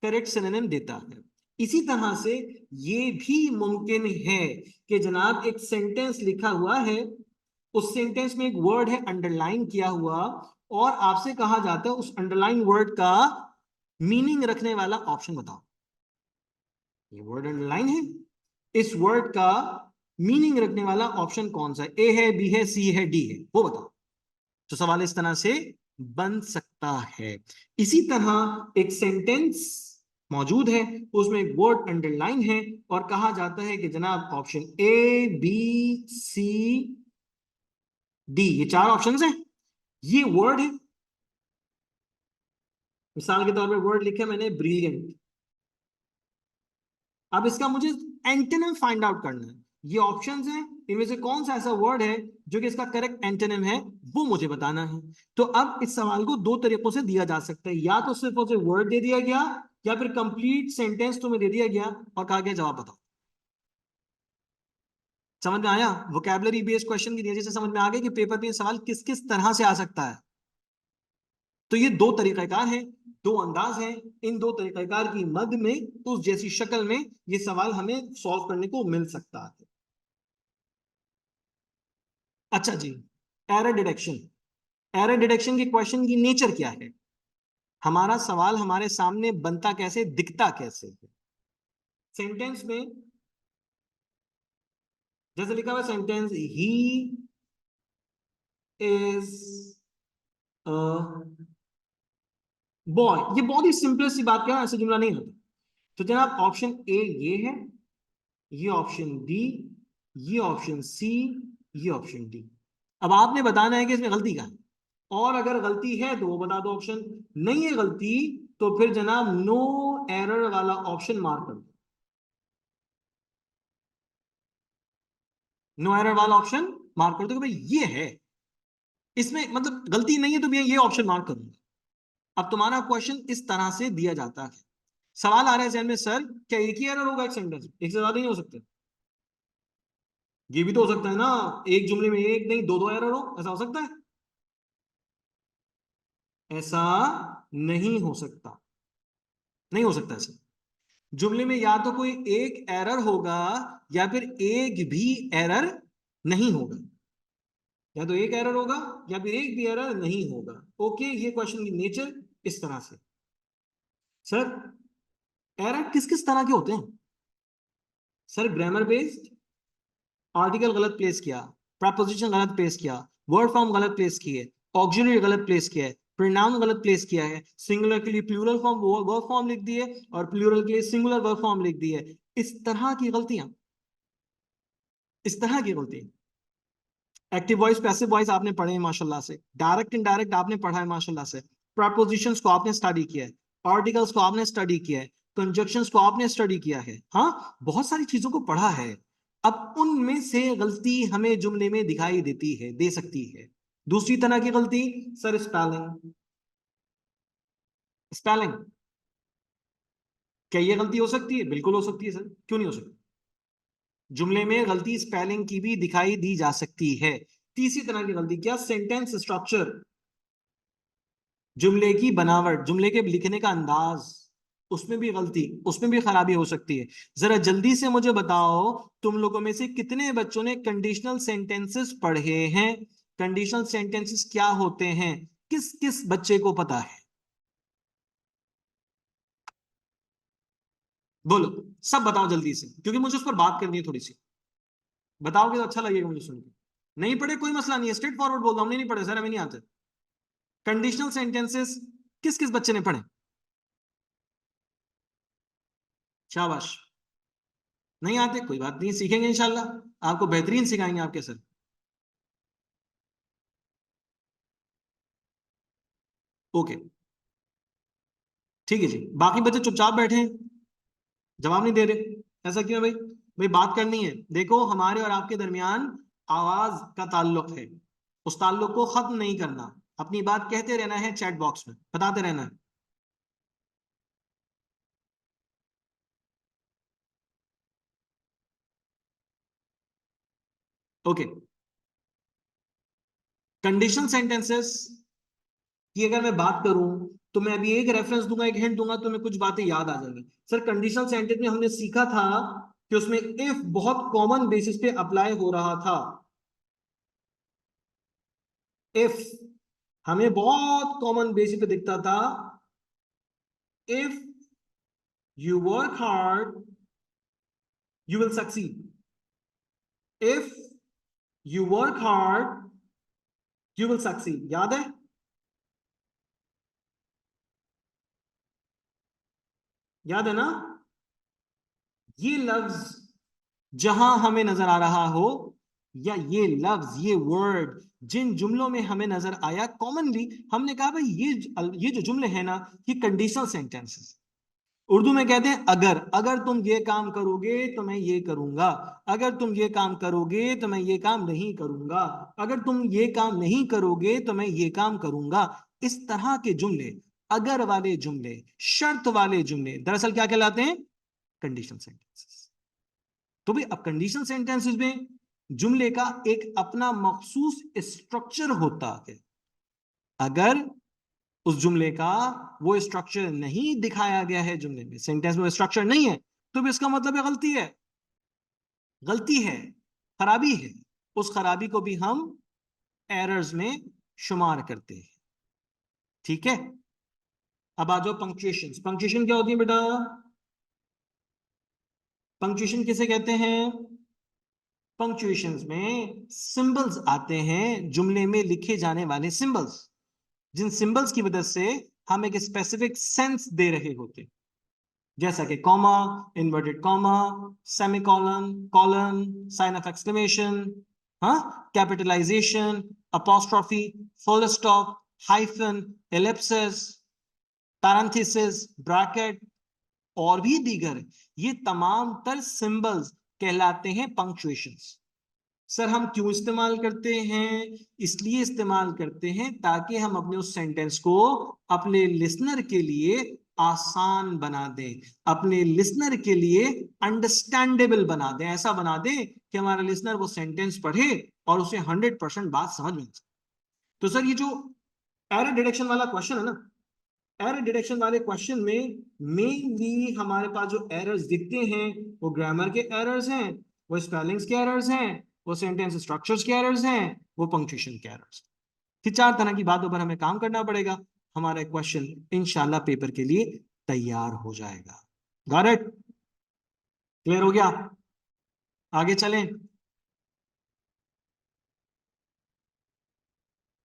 A: करेक्ट सिनोनिम देता है। इसी तरह से ये भी मुमकिन है कि जनाब एक सेंटेंस लिखा हुआ है, उस सेंटेंस में एक वर्ड है अंडरलाइन किया हुआ, और आपसे कहा जाता है उस अंडरलाइन वर्ड का मीनिंग रखने वाला ऑप्शन बताओ। ये वर्ड अंडरलाइन है, इस वर्ड का मीनिंग रखने वाला ऑप्शन कौन सा है? ए है, बी है, सी है, डी है, वो बताओ। तो सवाल इस तरह से बन सकता है। इसी तरह एक सेंटेंस मौजूद है, उसमें एक वर्ड अंडरलाइन है और कहा जाता है कि जनाब option A B C D, ये चार ऑप्शंस हैं, ये वर्ड है। मिसाल के तौर पे वर्ड लिखे मैंने ब्रिलियंट, अब इसका मुझे एंटोनिम फाइंड आउट करना है। ये ऑप्शंस हैं, इनमें से कौन सा ऐसा वर्ड है जो कि इसका करेक्ट एंटोनिम है, वो मुझे बताना है। तो अब इस सवाल को दो तरीकों से दिया जा सकता है, या तो सिर्फ उसे वर्ड दे दिया गया या फिर कंप्लीट सेंटेंस तुम्हें दे दिया गया और कहा गया जवाब बताओ। समझ में आया? वोकैबुलरी बेस्ड क्वेश्चन की वजह से समझ में आ गया कि पेपर में सवाल किस किस तरह से आ सकता है। तो ये दो तरीकाकार हैं, दो अंदाज हैं, इन दो तरीकाकार की मद में उस जैसी शक्ल में ये सवाल हमें सॉल्व करने को मिल सकता है। अच्छा जी, एरर डिटेक्शन। एरर डिटेक्शन के क्वेश्चन की नेचर क्या है? हमारा सवाल हमारे सामने बनता कैसे, दिखता कैसे है? सेंटेंस में जैसे लिखा हुआ सेंटेंस, ही इज बॉय, ये बहुत ही सिंपल सी बात, क्या ऐसे जुमला नहीं होता। तो जनाब ऑप्शन ए ये है, ये ऑप्शन बी, ये ऑप्शन सी, ये ऑप्शन डी। अब आपने बताना है कि इसमें गलती कहाँ है, और अगर गलती है तो वो बता दो ऑप्शन, नहीं है गलती तो फिर जनाब नो एरर वाला ऑप्शन मार्क कर दो, नो एरर वाला ऑप्शन मार्क कर दो कि भाई ये है, इसमें मतलब गलती नहीं है तो भैया ये ऑप्शन मार्क करूंगा। अब तुम्हारा क्वेश्चन इस तरह से दिया जाता है, सवाल आ रहा है जहन में, सर क्या एक ही एरर होगा एक सेंटेंस में, एक से ज्यादा नहीं हो सकते? ये भी तो हो सकता है ना, एक जुमले में एक नहीं दो दो एरर हो, ऐसा हो सकता है? ऐसा नहीं हो सकता, नहीं हो सकता ऐसा। जुमले में या तो कोई एक एरर होगा या फिर एक भी एरर नहीं होगा। या तो एक एरर होगा या फिर एक भी एरर नहीं होगा। ओके, ये क्वेश्चन की नेचर इस तरह से। सर एरर किस किस तरह के होते हैं? सर ग्रामर बेस्ड, आर्टिकल गलत प्लेस किया, प्रपोजिशन गलत प्लेस किया, वर्ड फॉर्म गलत प्लेस किए, ऑक्सिलरी गलत प्लेस किया है, प्रोनाउन गलत प्लेस किया है, सिंगुलर के लिए प्लूरल फॉर्म वर्ब फॉर्म लिख दिए और प्लूरल के लिए सिंगुलर वर्ब फॉर्म लिख दिए। इस तरह की गलतियां, इस तरह की गलतियां। एक्टिव वॉइस पैसिव वॉइस आपने पढ़े हैं माशाल्लाह से, डायरेक्ट इनडायरेक्ट आपने पढ़ा है माशाल्लाह से, प्रपोजिशंस को आपने स्टडी किया है, आर्टिकल्स को आपने स्टडी किया है, कंजक्शंस को आपने स्टडी किया है, हाँ बहुत सारी चीजों को पढ़ा है। अब उनमें से गलती हमें जुमले में दिखाई देती है, दे सकती है। दूसरी तरह की गलती, सर स्पेलिंग। स्पेलिंग, क्या ये गलती हो सकती है? बिल्कुल हो सकती है सर, क्यों नहीं हो सकती? जुमले में गलती स्पेलिंग की भी दिखाई दी जा सकती है। तीसरी तरह की गलती क्या? सेंटेंस स्ट्रक्चर, जुमले की बनावट, जुमले के लिखने का अंदाज, उसमें भी गलती, उसमें भी खराबी हो सकती है। जरा जल्दी से मुझे बताओ, तुम लोगों में से कितने बच्चों ने कंडीशनल सेंटेंसेस पढ़े हैं? कंडीशनल सेंटेंसेस क्या होते हैं, किस किस बच्चे को पता है? बोलो, सब बताओ जल्दी से, क्योंकि मुझे उस पर बात करनी है थोड़ी सी। बताओगे तो अच्छा लगेगा मुझे सुन के। नहीं पढ़े कोई मसला नहीं है, स्ट्रेट फॉरवर्ड बोल रहा हूं, नहीं पढ़े सर, हमें नहीं आते कंडीशनल सेंटेंसेस। किस किस बच्चे ने पढ़े? शाबाश। नहीं आते कोई बात नहीं, सीखेंगे इंशाल्लाह, आपको बेहतरीन सिखाएंगे आपके सर। ओके, ठीक है जी। बाकी बच्चे चुपचाप बैठे हैं, जवाब नहीं दे रहे, ऐसा क्यों है भाई? भाई बात करनी है, देखो हमारे और आपके दरमियान आवाज का ताल्लुक है, उस ताल्लुक को खत्म नहीं करना, अपनी बात कहते रहना है, चैट बॉक्स में बताते रहना है। ओके, कंडीशनल सेंटेंसेस की अगर मैं बात करूं, तो मैं अभी एक रेफरेंस दूंगा, एक हिंट दूंगा, तो मैं कुछ बातें याद आ जाएंगी। सर कंडीशनल सेंटेंस में हमने सीखा था कि उसमें इफ बहुत कॉमन बेसिस पे अप्लाई हो रहा था। इफ हमें बहुत कॉमन बेसिस पे दिखता था, if you work hard you will succeed, if you work hard you will succeed, याद है? याद है ना? ये लफ्ज जहां हमें नजर आ रहा हो, या ये लफ्ज, ये वर्ड जिन जुमलों में हमें नजर आया कॉमनली, हमने कहा भाई ये जो जुमले हैं ना, ये कंडीशनल सेंटेंसेस। उर्दू में कहते हैं अगर, अगर तुम ये काम करोगे तो मैं ये करूंगा, अगर तुम ये काम करोगे तो मैं ये काम नहीं करूंगा, अगर तुम ये काम नहीं करोगे तो मैं ये काम करूंगा। इस तरह के जुमले, अगर वाले जुमले, शर्त वाले जुमले, दरअसल क्या कहलाते हैं? Conditional sentences. तो भाई अब कंडीशनल सेंटेंसेस में जुमले का एक अपना मखसूस स्ट्रक्चर होता है। अगर उस जुमले का वो स्ट्रक्चर नहीं दिखाया गया है, जुमले में सेंटेंस में स्ट्रक्चर नहीं है, तो भी इसका मतलब है गलती है, गलती है, खराबी है। उस खराबी को भी हम एरर्स में शुमार करते हैं। ठीक है, अब आ जाओ पंक्चुएशन। पंक्चुएशन क्या होती है बेटा? पंक्चुएशन किसे कहते हैं? पंक्चुएशंस में सिंबल्स आते हैं, जुमले में लिखे जाने वाले सिंबल्स, जिन सिंबल्स की वजह से हम एक स्पेसिफिक सेंस दे रहे होते हैं। जैसा कि comma, inverted comma, semicolon, colon, sign of exclamation, हाँ, capitalisation, apostrophe, full stop, hyphen, ellipsis, parenthesis, bracket और भी दीगर, ये तमाम तर सिंबल्स कहलाते हैं पंक्चुएशंस। सर हम क्यों इस्तेमाल करते हैं? इसलिए इस्तेमाल करते हैं ताकि हम अपने उस सेंटेंस को अपने लिसनर के लिए आसान बना दें, अपने लिसनर के लिए अंडरस्टैंडेबल बना दें, ऐसा बना दें कि हमारा लिसनर वो सेंटेंस पढ़े और उसे 100% बात समझ में। तो सर ये जो एरर डिटेक्शन वाला क्वेश्चन है ना, एरर डिटेक्शन वाले क्वेश्चन में मेनली हमारे पास जो एरर्स दिखते हैं, वो ग्रामर के एरर्स हैं, वो स्पेलिंग्स के एरर्स हैं, वो सेंटेंस स्ट्रक्चर्स के एरर्स हैं, वो पंक्चुएशन के एरर्स। कि 4 तरह की बातों पर हमें काम करना पड़ेगा, हमारा क्वेश्चन इंशाल्लाह पेपर के लिए तैयार हो जाएगा। Got it? क्लियर हो गया? आगे चलें।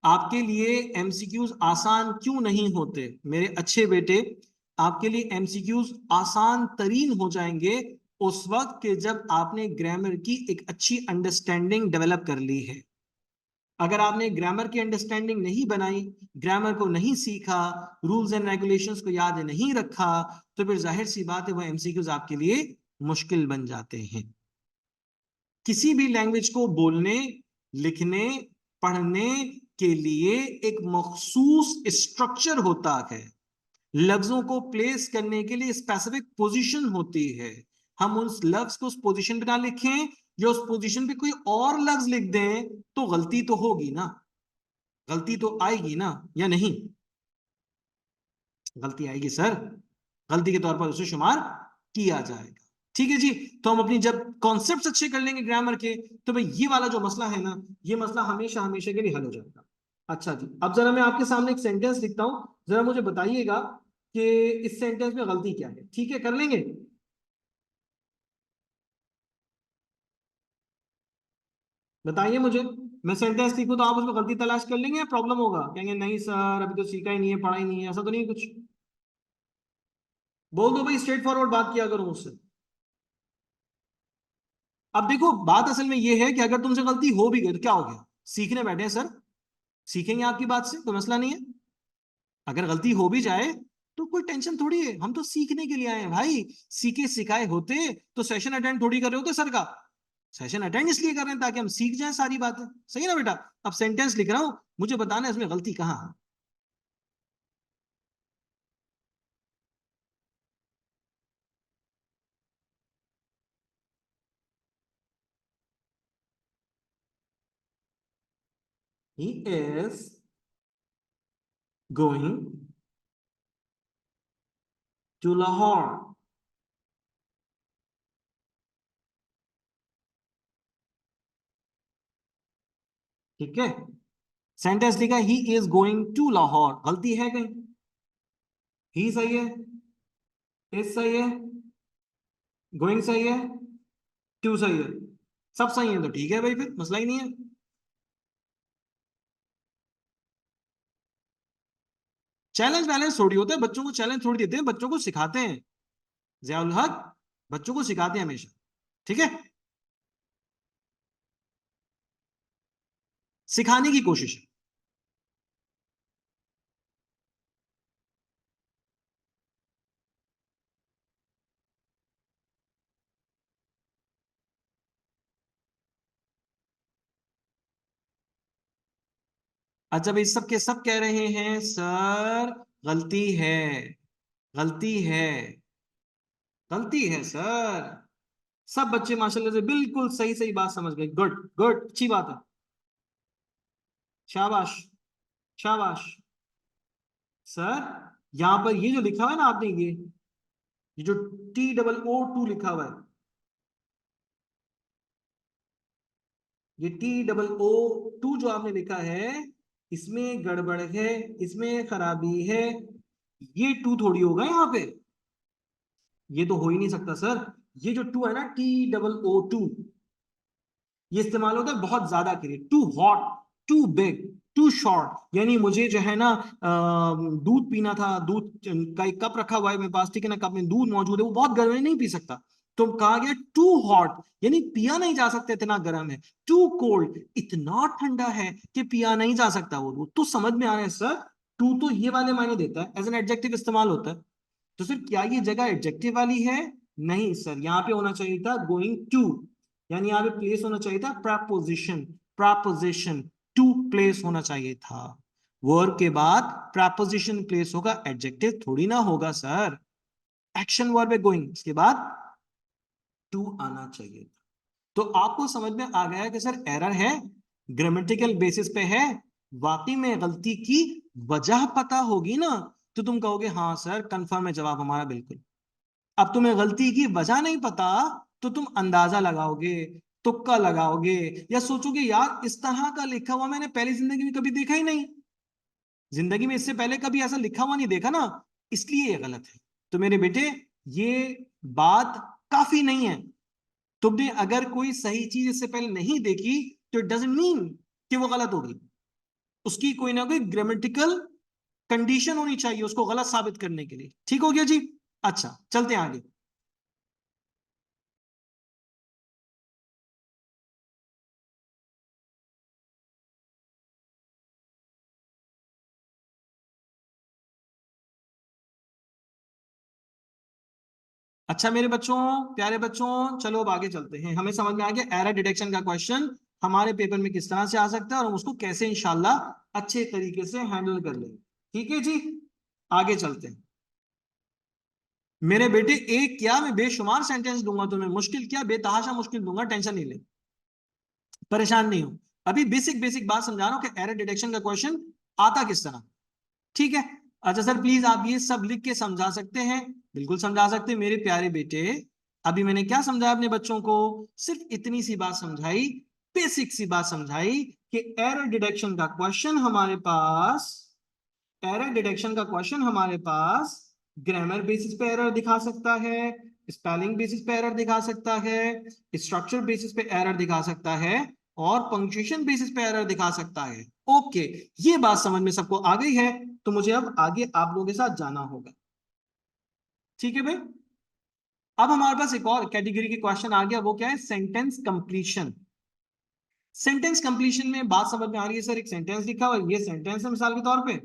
A: आपके लिए एमसीक्यूज आसान क्यों नहीं होते मेरे अच्छे बेटे? आपके लिए एमसीक्यूज आसान तरीन हो जाएंगे उस वक्त के जब आपने ग्रामर की एक अच्छी अंडरस्टैंडिंग डेवलप कर ली है। अगर आपने ग्रामर की अंडरस्टैंडिंग नहीं बनाई, ग्रामर को नहीं सीखा, रूल्स एंड रेगुलेशंस को याद नहीं रखा, तो फिर जाहिर सी बात है वो एमसीक्यूज आपके लिए मुश्किल बन जाते हैं। किसी भी लैंग्वेज को बोलने, लिखने, पढ़ने के लिए एक मखसूस स्ट्रक्चर होता है। लफ्जों को प्लेस करने के लिए स्पेसिफिक पोजीशन होती है। हम उस लफ्ज को उस पोजीशन पे ना लिखें या उस पोजीशन पे कोई और लफ्ज लिख दें तो गलती तो होगी ना, गलती तो आएगी ना, या नहीं? गलती आएगी सर, गलती के तौर पर उसे शुमार किया जाएगा। ठीक है जी। तो हम अपनी जब कॉन्सेप्ट्स अच्छे कर लेंगे ग्रामर के, तो भाई ये वाला जो मसला है ना, ये मसला हमेशा हमेशा के लिए हल हो जाएगा। अच्छा जी, अब जरा मैं आपके सामने एक सेंटेंस लिखता हूं, जरा मुझे बताइएगा कि इस सेंटेंस में गलती क्या है। ठीक है, कर लेंगे? बताइए मुझे। मैं सेंटेंस लिखूं तो आप उसमें गलती तलाश कर लेंगे या प्रॉब्लम होगा? कहेंगे नहीं सर अभी तो सीखा ही नहीं है, पढ़ा ही नहीं है, ऐसा तो नहीं कुछ? बोल दो भाई, स्ट्रेट फॉरवर्ड बात किया करो मुझसे। अब देखो बात असल में यह है कि अगर तुमसे गलती हो भी गई तो क्या हो गया, सीखने बैठे हैं सर, सीखेंगे आपकी बात से, कोई मसला नहीं है। अगर गलती हो भी जाए तो कोई टेंशन थोड़ी है, हम तो सीखने के लिए आए हैं भाई। सीखे सिखाए होते तो सेशन अटेंड थोड़ी कर रहे होते सर का। सेशन अटेंड इसलिए कर रहे हैं ताकि हम सीख जाएं सारी बातें। सही है ना बेटा? अब सेंटेंस लिख रहा हूं, मुझे बताना है इसमें गलती कहां है। He is going to Lahore. ठीक है, सेंटेंस लिखा he is going to Lahore, गलती है कहीं? ही सही है, इज सही है, गोइंग सही है, टू सही है, सब सही है तो ठीक है भाई, फिर मसला ही नहीं है। चैलेंज वैलेंज थोड़ी होता है, बच्चों को चैलेंज थोड़ी देते हैं, बच्चों को सिखाते हैं। जियाउल हक बच्चों को सिखाते हैं हमेशा। ठीक है, सिखाने की कोशिश है। अच्छा भाई, सब के सब कह रहे हैं सर गलती है, गलती है, गलती है सर। सब बच्चे माशाल्लाह से बिल्कुल सही सही बात समझ गए। गुड गुड, अच्छी बात है। शाबाश, शाबाश। सर यहां पर ये जो लिखा हुआ है ना आपने, ये जो T O O 2 लिखा हुआ है, ये T O O 2 जो आपने लिखा है, इसमें गड़बड़ है, इसमें खराबी है। ये टू थोड़ी होगा यहाँ पे, ये तो हो ही नहीं सकता सर। ये जो टू है ना, T O O 2, ये इस्तेमाल होता है बहुत ज्यादा के लिए, too hot, too big, too short. यानी मुझे जो है ना दूध पीना था, दूध का एक कप रखा हुआ है मेरे पास, ठीक है ना, कप में दूध मौजूद है, वो बहुत गर्म है, नहीं पी सकता। तो कहा गया टू हॉट, यानी पिया नहीं जा सकता, इतना गर्म है। टू कोल्ड, इतना ठंडा है कि पिया नहीं जा सकता वो दूध। तो समझ में आ रहा है सर, टू तो ये वाले मायने देता है, एज एन एडजेक्टिव इस्तेमाल होता है। तो सर क्या ये जगह एडजेक्टिव वाली है? नहीं सर, यहाँ पे होना चाहिए था गोइंग टू, यानी यहाँ पे प्लेस होना चाहिए था प्रपोजिशन, प्रपोजिशन टू प्लेस होना चाहिए था। वर्ब के बाद प्रपोजिशन प्लेस होगा, एडजेक्टिव थोड़ी ना होगा सर। एक्शन वर्ब है गोइंग, इसके बाद टू आना चाहिए था। तो आपको समझ में आ गया कि सर एरर है, ग्रामेटिकल बेसिस पे है, वाकई में गलती की वजह पता होगी ना, तो तुम कहोगे हाँ सर कंफर्म है जवाब हमारा बिल्कुल। अब तुम्हें गलती की वजह नहीं पता तो तुम अंदाजा लगाओगे तुक्का लगाओगे या सोचोगे यार इस तरह का लिखा हुआ मैंने पहली जिंदगी में कभी देखा ही नहीं, जिंदगी में इससे पहले कभी ऐसा लिखा हुआ नहीं देखा ना, इसलिए ये गलत है। तो मेरे बेटे ये बात काफी नहीं है। तुमने अगर कोई सही चीज इससे पहले नहीं देखी तो इट डजंट मीन कि वो गलत होगी, उसकी कोई ना कोई ग्रामेटिकल कंडीशन होनी चाहिए उसको गलत साबित करने के लिए। ठीक हो गया जी। अच्छा चलते हैं आगे। अच्छा मेरे बच्चों, प्यारे बच्चों, चलो अब आगे चलते हैं। हमें समझ में आ गया एरर डिटेक्शन का क्वेश्चन हमारे पेपर में किस तरह से आ सकता है और हम उसको कैसे इंशाल्लाह अच्छे तरीके से हैंडल कर लेंगे। ठीक है जी, आगे चलते हैं। मेरे बेटे एक क्या, मैं बेशुमार सेंटेंस दूंगा तुम्हें, मुश्किल क्या बेतहाशा मुश्किल दूंगा, टेंशन नहीं ले, परेशान नहीं हो। अभी बेसिक बेसिक बात समझा रहा हूं कि एरर डिटेक्शन का क्वेश्चन आता किस तरह। ठीक है। अच्छा सर प्लीज आप ये सब लिख के समझा सकते हैं? बिल्कुल समझा सकते हैं मेरे प्यारे बेटे। अभी मैंने क्या समझाया अपने बच्चों को? सिर्फ इतनी सी बात समझाई, बेसिक सी बात समझाई कि एरर डिटेक्शन का क्वेश्चन हमारे पास, एरर डिटेक्शन का क्वेश्चन हमारे पास ग्रामर बेसिस पे एरर दिखा सकता है, स्पेलिंग बेसिस पे एरर दिखा सकता है, स्ट्रक्चर बेसिस पे एरर दिखा सकता है और पंक्चुएशन बेसिस पे एरर दिखा सकता है। ओके, ये बात समझ में सबको आ गई है? तो मुझे अब आगे आप लोगों के साथ जाना होगा। ठीक है भाई। अब हमारे पास एक और कैटेगरी के क्वेश्चन आ गया, वो क्या है? Sentence completion. सेंटेंस कंप्लीशन में बात समझ में आ रही है? सर एक सेंटेंस लिखा हुआ है, ये सेंटेंस है मिसाल के तौर पे,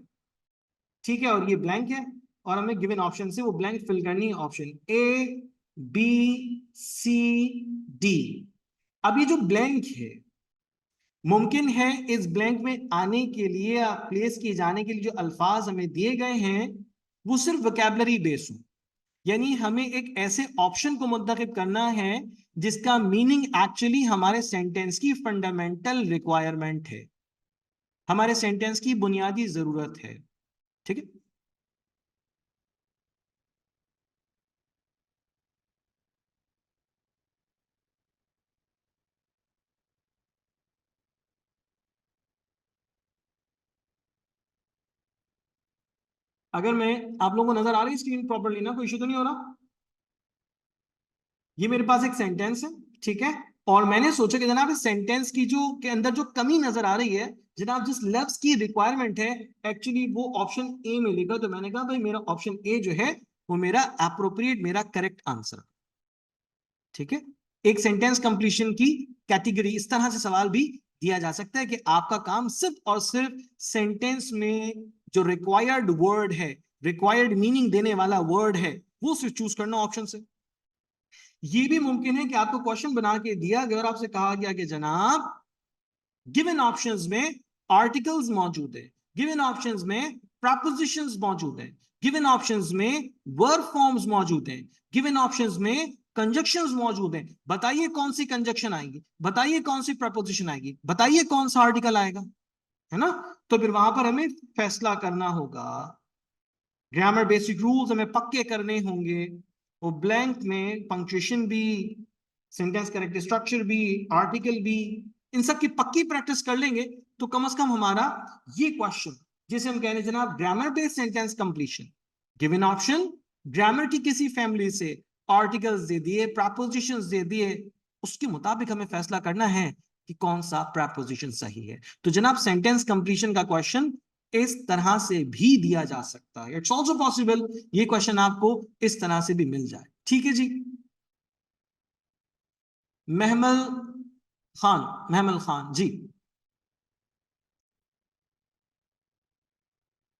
A: ठीक है, और ये ब्लैंक है और हमें गिवन ऑप्शन से वो ब्लैंक फिल करनी है, option A B C D. अब ये जो ब्लैंक है, मुमकिन है इस ब्लैंक में आने के लिए या प्लेस किए जाने के लिए जो अल्फाज हमें दिए गए हैं वो सिर्फ वोकैबलरी बेस हो, यानी हमें एक ऐसे ऑप्शन को मुंतखब करना है जिसका मीनिंग एक्चुअली हमारे सेंटेंस की फंडामेंटल रिक्वायरमेंट है, हमारे सेंटेंस की बुनियादी जरूरत है। ठीक है। अगर मैं, आप लोगों को नजर आ रही है स्क्रीन प्रॉपरली ना, कोई इशू तो नहीं हो रहा? ये मेरे पास एक सेंटेंस है, ठीक है, और मैंने सोचा कि जनाब इस सेंटेंस की जो के अंदर जो कमी नजर आ रही है, जनाब जिस लफ्ज की रिक्वायरमेंट है एक्चुअली वो ऑप्शन ए में लिखा, तो मैंने कहा भाई मेरा ऑप्शन ए जो है वो मेरा अप्रोप्रिएट, मेरा करेक्ट आंसर। ठीक है। एक सेंटेंस कंप्लीशन की कैटेगरी इस तरह से सवाल भी दिया जा सकता है कि आपका काम सिर्फ और सिर्फ सेंटेंस में जो रिक्वायर्ड वर्ड है, रिक्वायर्ड मीनिंग देने वाला वर्ड है, वो सिर्फ चूज करना ऑप्शन से। ये भी मुमकिन है कि आपको क्वेश्चन बना के दिया गया और आपसे कहा गया कि जनाब गिवन ऑप्शंस में आर्टिकल्स मौजूद है, गिवन ऑप्शंस में प्रपोजिशंस मौजूद है, गिवन ऑप्शंस में वर्ब फॉर्म्स मौजूद हैं, गिवन ऑप्शंस में कंजक्शंस मौजूद हैं, बताइए कौन सी कंजक्शन आएगी, बताइए कौन सी प्रपोजिशन आएगी, बताइए कौन सा आर्टिकल आएगा, है ना? तो फिर वहां पर हमें फैसला करना होगा, ग्रामर बेसिक रूल्स हमें पक्के करने होंगे, वो ब्लैंक में पंक्चुएशन भी, सेंटेंस करेक्ट स्ट्रक्चर भी, आर्टिकल भी, इन सब की पक्की प्रैक्टिस कर लेंगे तो कम से कम हमारा ये क्वेश्चन जिसे हम कह रहे हैं जनाब grammar based sentence completion, given option, grammar की किसी फैमिली से आर्टिकल्स दे दिए, प्रपोजिशंस दे दिए, उसके मुताबिक हमें फैसला करना है कि कौन सा प्रपोजिशन सही है। तो जनाब सेंटेंस कंप्लीशन का क्वेश्चन इस तरह से भी दिया जा सकता है, इट्स ऑल्सो पॉसिबल ये क्वेश्चन आपको इस तरह से भी मिल जाए। ठीक है जी। महमल खान, महमल खान जी।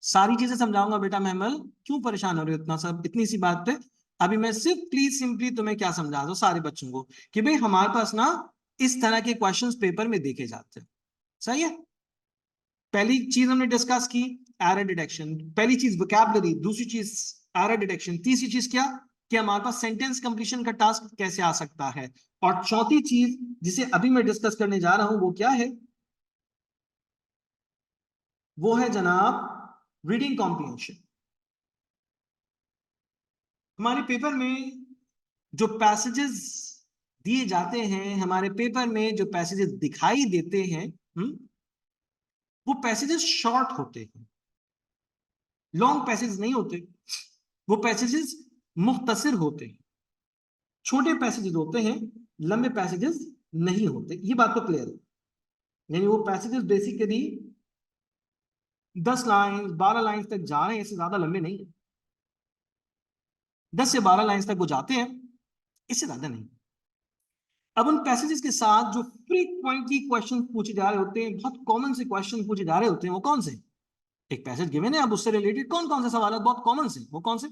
A: सारी चीजें समझाऊंगा बेटा महमल, क्यों परेशान हो रहे हो इतना सब इतनी सी बात पे? अभी मैं सिर्फ प्लीज सिंपली तुम्हें क्या समझा दो सारे बच्चों को कि भाई हमारे पास ना इस तरह के क्वेश्चंस पेपर में देखे जाते हैं। सही है। पहली चीज हमने डिस्कस की एरर डिटेक्शन, पहली चीज वोकैबुलरी, दूसरी चीज एरर डिटेक्शन, तीसरी चीज क्या कि हमारे पास सेंटेंस कंप्लीशन का टास्क कैसे आ सकता है, और चौथी चीज जिसे अभी मैं डिस्कस करने जा रहा हूं वो क्या है? वो है जनाब रीडिंग कॉम्प्रिहेंशन। हमारे पेपर में जो पैसेजेस दिए जाते हैं हमारे पेपर में, जो पैसेजेस दिखाई देते हैं, वो पैसेजेस शॉर्ट होते हैं, लॉन्ग पैसेज नहीं होते। वो पैसेजेस मुख्तसर होते हैं, छोटे पैसेजेस होते हैं, लंबे पैसेजेस नहीं होते। ये बात तो क्लियर है। यानी वो पैसेजेस बेसिकली 10 लाइन 12 लाइन तक जा रहे हैं, इससे ज्यादा लंबे नहीं है। 10 से 12 लाइन तक वो जाते हैं, इससे ज्यादा नहीं। अब उन पैसेजेस के साथ जो फ्रीक्वेंटली क्वेश्चन पूछे जा रहे होते हैं, बहुत कॉमन से क्वेश्चन पूछे जा रहे होते हैं, वो कौन से? एक पैसेज गिवन है, अब उससे रिलेटेड कौन कौन से सवाल बहुत कॉमन से, वो कौन से?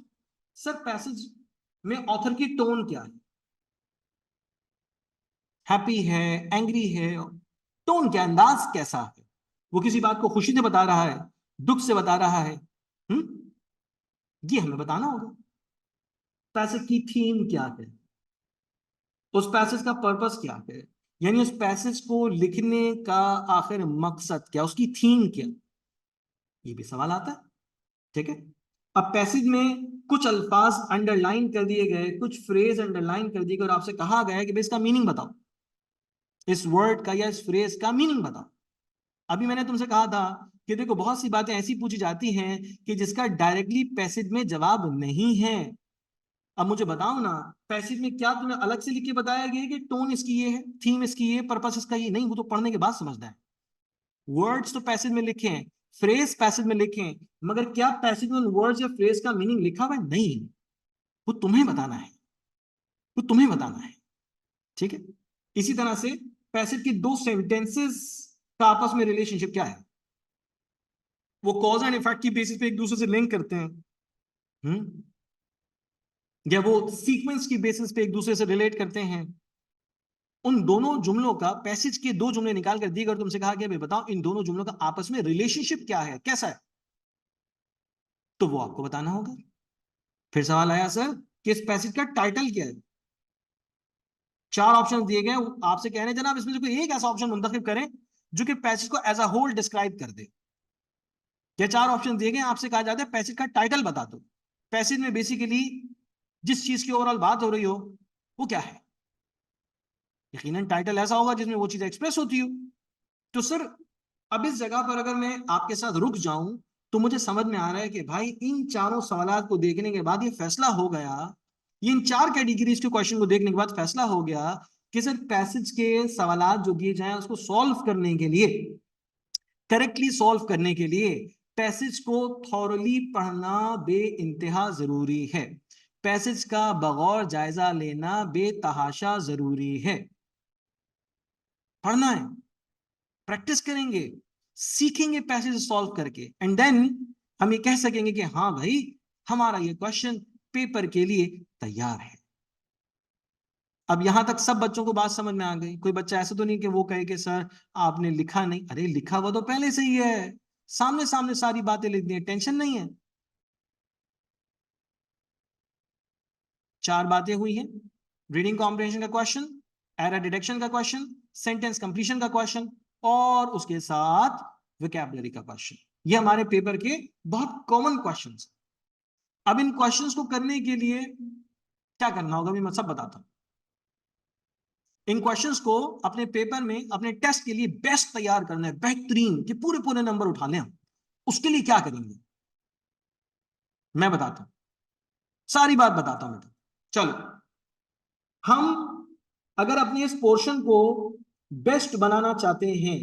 A: सर पैसेज में ऑथर की टोन क्या है? हैप्पी है, एंग्री है? टोन क्या, अंदाज कैसा है? वो किसी बात को खुशी से बता रहा है, दुख से बता रहा है? ये हमें बताना होगा। पैसेज की थीम क्या है, उस पैसेज का पर्पस क्या है, यानी उस पैसेज को लिखने का आखिर मकसद क्या, उसकी थीम क्या, ये भी सवाल आता है। ठीक है। अब पैसेज में कुछ अल्फाज अंडरलाइन कर दिए गए, कुछ फ्रेज अंडरलाइन कर दिए गए, और आपसे कहा गया है कि भाई इसका मीनिंग बताओ, इस वर्ड का या इस फ्रेज का मीनिंग बताओ। अभी मैंने तुमसे कहा था कि देखो बहुत सी बातें ऐसी पूछी जाती हैं कि जिसका डायरेक्टली पैसेज में जवाब नहीं है। अब मुझे बताओ ना, पैसेज में क्या तुम्हें अलग से लिख के बताया गया है कि टोन इसकी ये है, थीम इसकी ये, पर्पस इसका ये? नहीं, वो तो पढ़ने के बाद समझना है। वर्ड्स तो पैसेज में लिखे हैं, फ्रेज पैसेज में लिखे हैं, मगर क्या पैसेज में उन वर्ड्स या फ्रेज का मीनिंग लिखा हुआ है? नहीं, वो तुम्हें बताना है, वो तुम्हें बताना है। ठीक है। इसी तरह से पैसेज के दो सेंटेंसेस का आपस में रिलेशनशिप क्या है? वो कॉज एंड इफेक्ट की बेसिस पे एक दूसरे से लिंक करते हैं, या वो सीक्वेंस की बेसिस पे एक दूसरे से रिलेट करते हैं। उन दोनों जुमलों का, पैसेज के दो जुमले निकाल कर दिए, अगर तुमसे कहा गया भाई बताओ इन दोनों जुमलों का आपस में रिलेशनशिप क्या है, कैसा है, तो वो आपको बताना होगा। फिर सवाल आया सर कि इस पैसेज का टाइटल क्या है? 4 ऑप्शन दिए गए, आपसे कह रहे हैं जनाब इसमें से कोई एक ऐसा ऑप्शन मुंतखब करें जो कि पैसेज को एज अ होल डिस्क्राइब कर दे। ये 4 ऑप्शन दिए गए, आपसे कहा जाता है पैसेज का टाइटल बता दो। पैसेज में बेसिकली जिस चीज की ओवरऑल बात हो रही हो वो क्या है? यकीनन टाइटल ऐसा होगा जिसमें वो चीज एक्सप्रेस होती हो। तो सर अब इस जगह पर अगर मैं आपके साथ रुक जाऊं, तो मुझे समझ में आ रहा है कि भाई इन चारों सवालात को देखने के बाद ये फैसला हो गया, ये इन 4 कैटेगरीज के क्वेश्चन को देखने के बाद फैसला हो गया कि सर पैसेज के सवालात जो दिए जाए उसको सॉल्व करने के लिए, करेक्टली सॉल्व करने के लिए पैसेज को थॉरली पढ़ना बे इंतहा जरूरी है। पैसेज का बगौर जायजा लेना बेतहाशा जरूरी है। पढ़ना है, प्रैक्टिस करेंगे, सीखेंगे पैसेज सॉल्व करके, एंड देन हम ये कह सकेंगे कि हाँ भाई हमारा ये क्वेश्चन पेपर के लिए तैयार है। अब यहां तक सब बच्चों को बात समझ में आ गई? कोई बच्चा ऐसा तो नहीं कि वो कहे कि सर आपने लिखा नहीं? अरे लिखा हुआ तो पहले से ही है, सामने सामने सारी बातें लिख दी हैं, टेंशन नहीं है। 4 बातें हुई हैं, रीडिंग कॉम्प्रिहेंशन का क्वेश्चन, एरर डिटेक्शन का क्वेश्चन, सेंटेंस कंप्लीशन का क्वेश्चन, और उसके साथ वोकैबुलरी का क्वेश्चन। ये हमारे पेपर के बहुत कॉमन क्वेश्चंस। अब इन क्वेश्चंस को करने के लिए क्या करना होगा, मैं सब बताता हूं। इन क्वेश्चंस को अपने पेपर में, अपने टेस्ट के लिए बेस्ट तैयार करना है, बेहतरीन, कि पूरे पूरे नंबर उठा लें हम। उसके लिए क्या करेंगे मैं बताता हूं, सारी बात बताता हूं मैं। चलो, हम अगर अपने इस पोर्शन को बेस्ट बनाना चाहते हैं,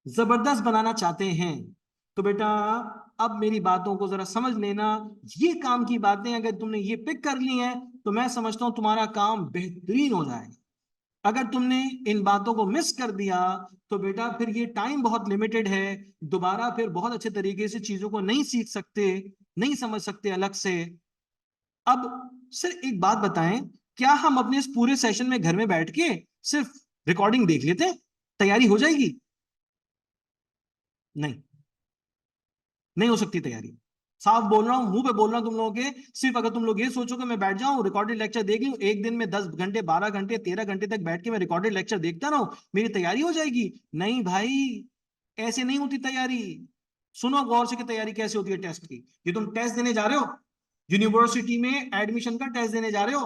A: जबरदस्त बनाना चाहते हैं, तो बेटा अब मेरी बातों को जरा समझ लेना। ये काम की बातें अगर तुमने ये पिक कर ली हैं, तो मैं समझता हूं तुम्हारा काम बेहतरीन हो जाएगा। अगर तुमने इन बातों को मिस कर दिया, तो बेटा फिर ये टाइम बहुत लिमिटेड है, दोबारा फिर बहुत अच्छे तरीके से चीजों को नहीं सीख सकते, नहीं समझ सकते अलग से। अब सर एक बात बताएं, क्या हम अपने इस पूरे सेशन में घर में बैठ के सिर्फ रिकॉर्डिंग देख लेते हैं, तैयारी हो जाएगी? नहीं, नहीं हो सकती तैयारी। साफ बोल रहा हूं, मुंह पे बोल रहा हूं तुम लोगों के। सिर्फ अगर तुम लोग ये सोचो कि मैं बैठ जाऊं रिकॉर्डेड लेक्चर देख लूं, एक दिन में 10 घंटे 12 घंटे 13 घंटे तक बैठ के मैं रिकॉर्डेड लेक्चर देखता रहूं, मेरी तैयारी हो जाएगी? नहीं भाई, ऐसे नहीं होती तैयारी। सुनो गौर से कि तैयारी कैसे होती है टेस्ट की। ये तुम टेस्ट देने जा रहे हो, यूनिवर्सिटी में एडमिशन का टेस्ट देने जा रहे हो,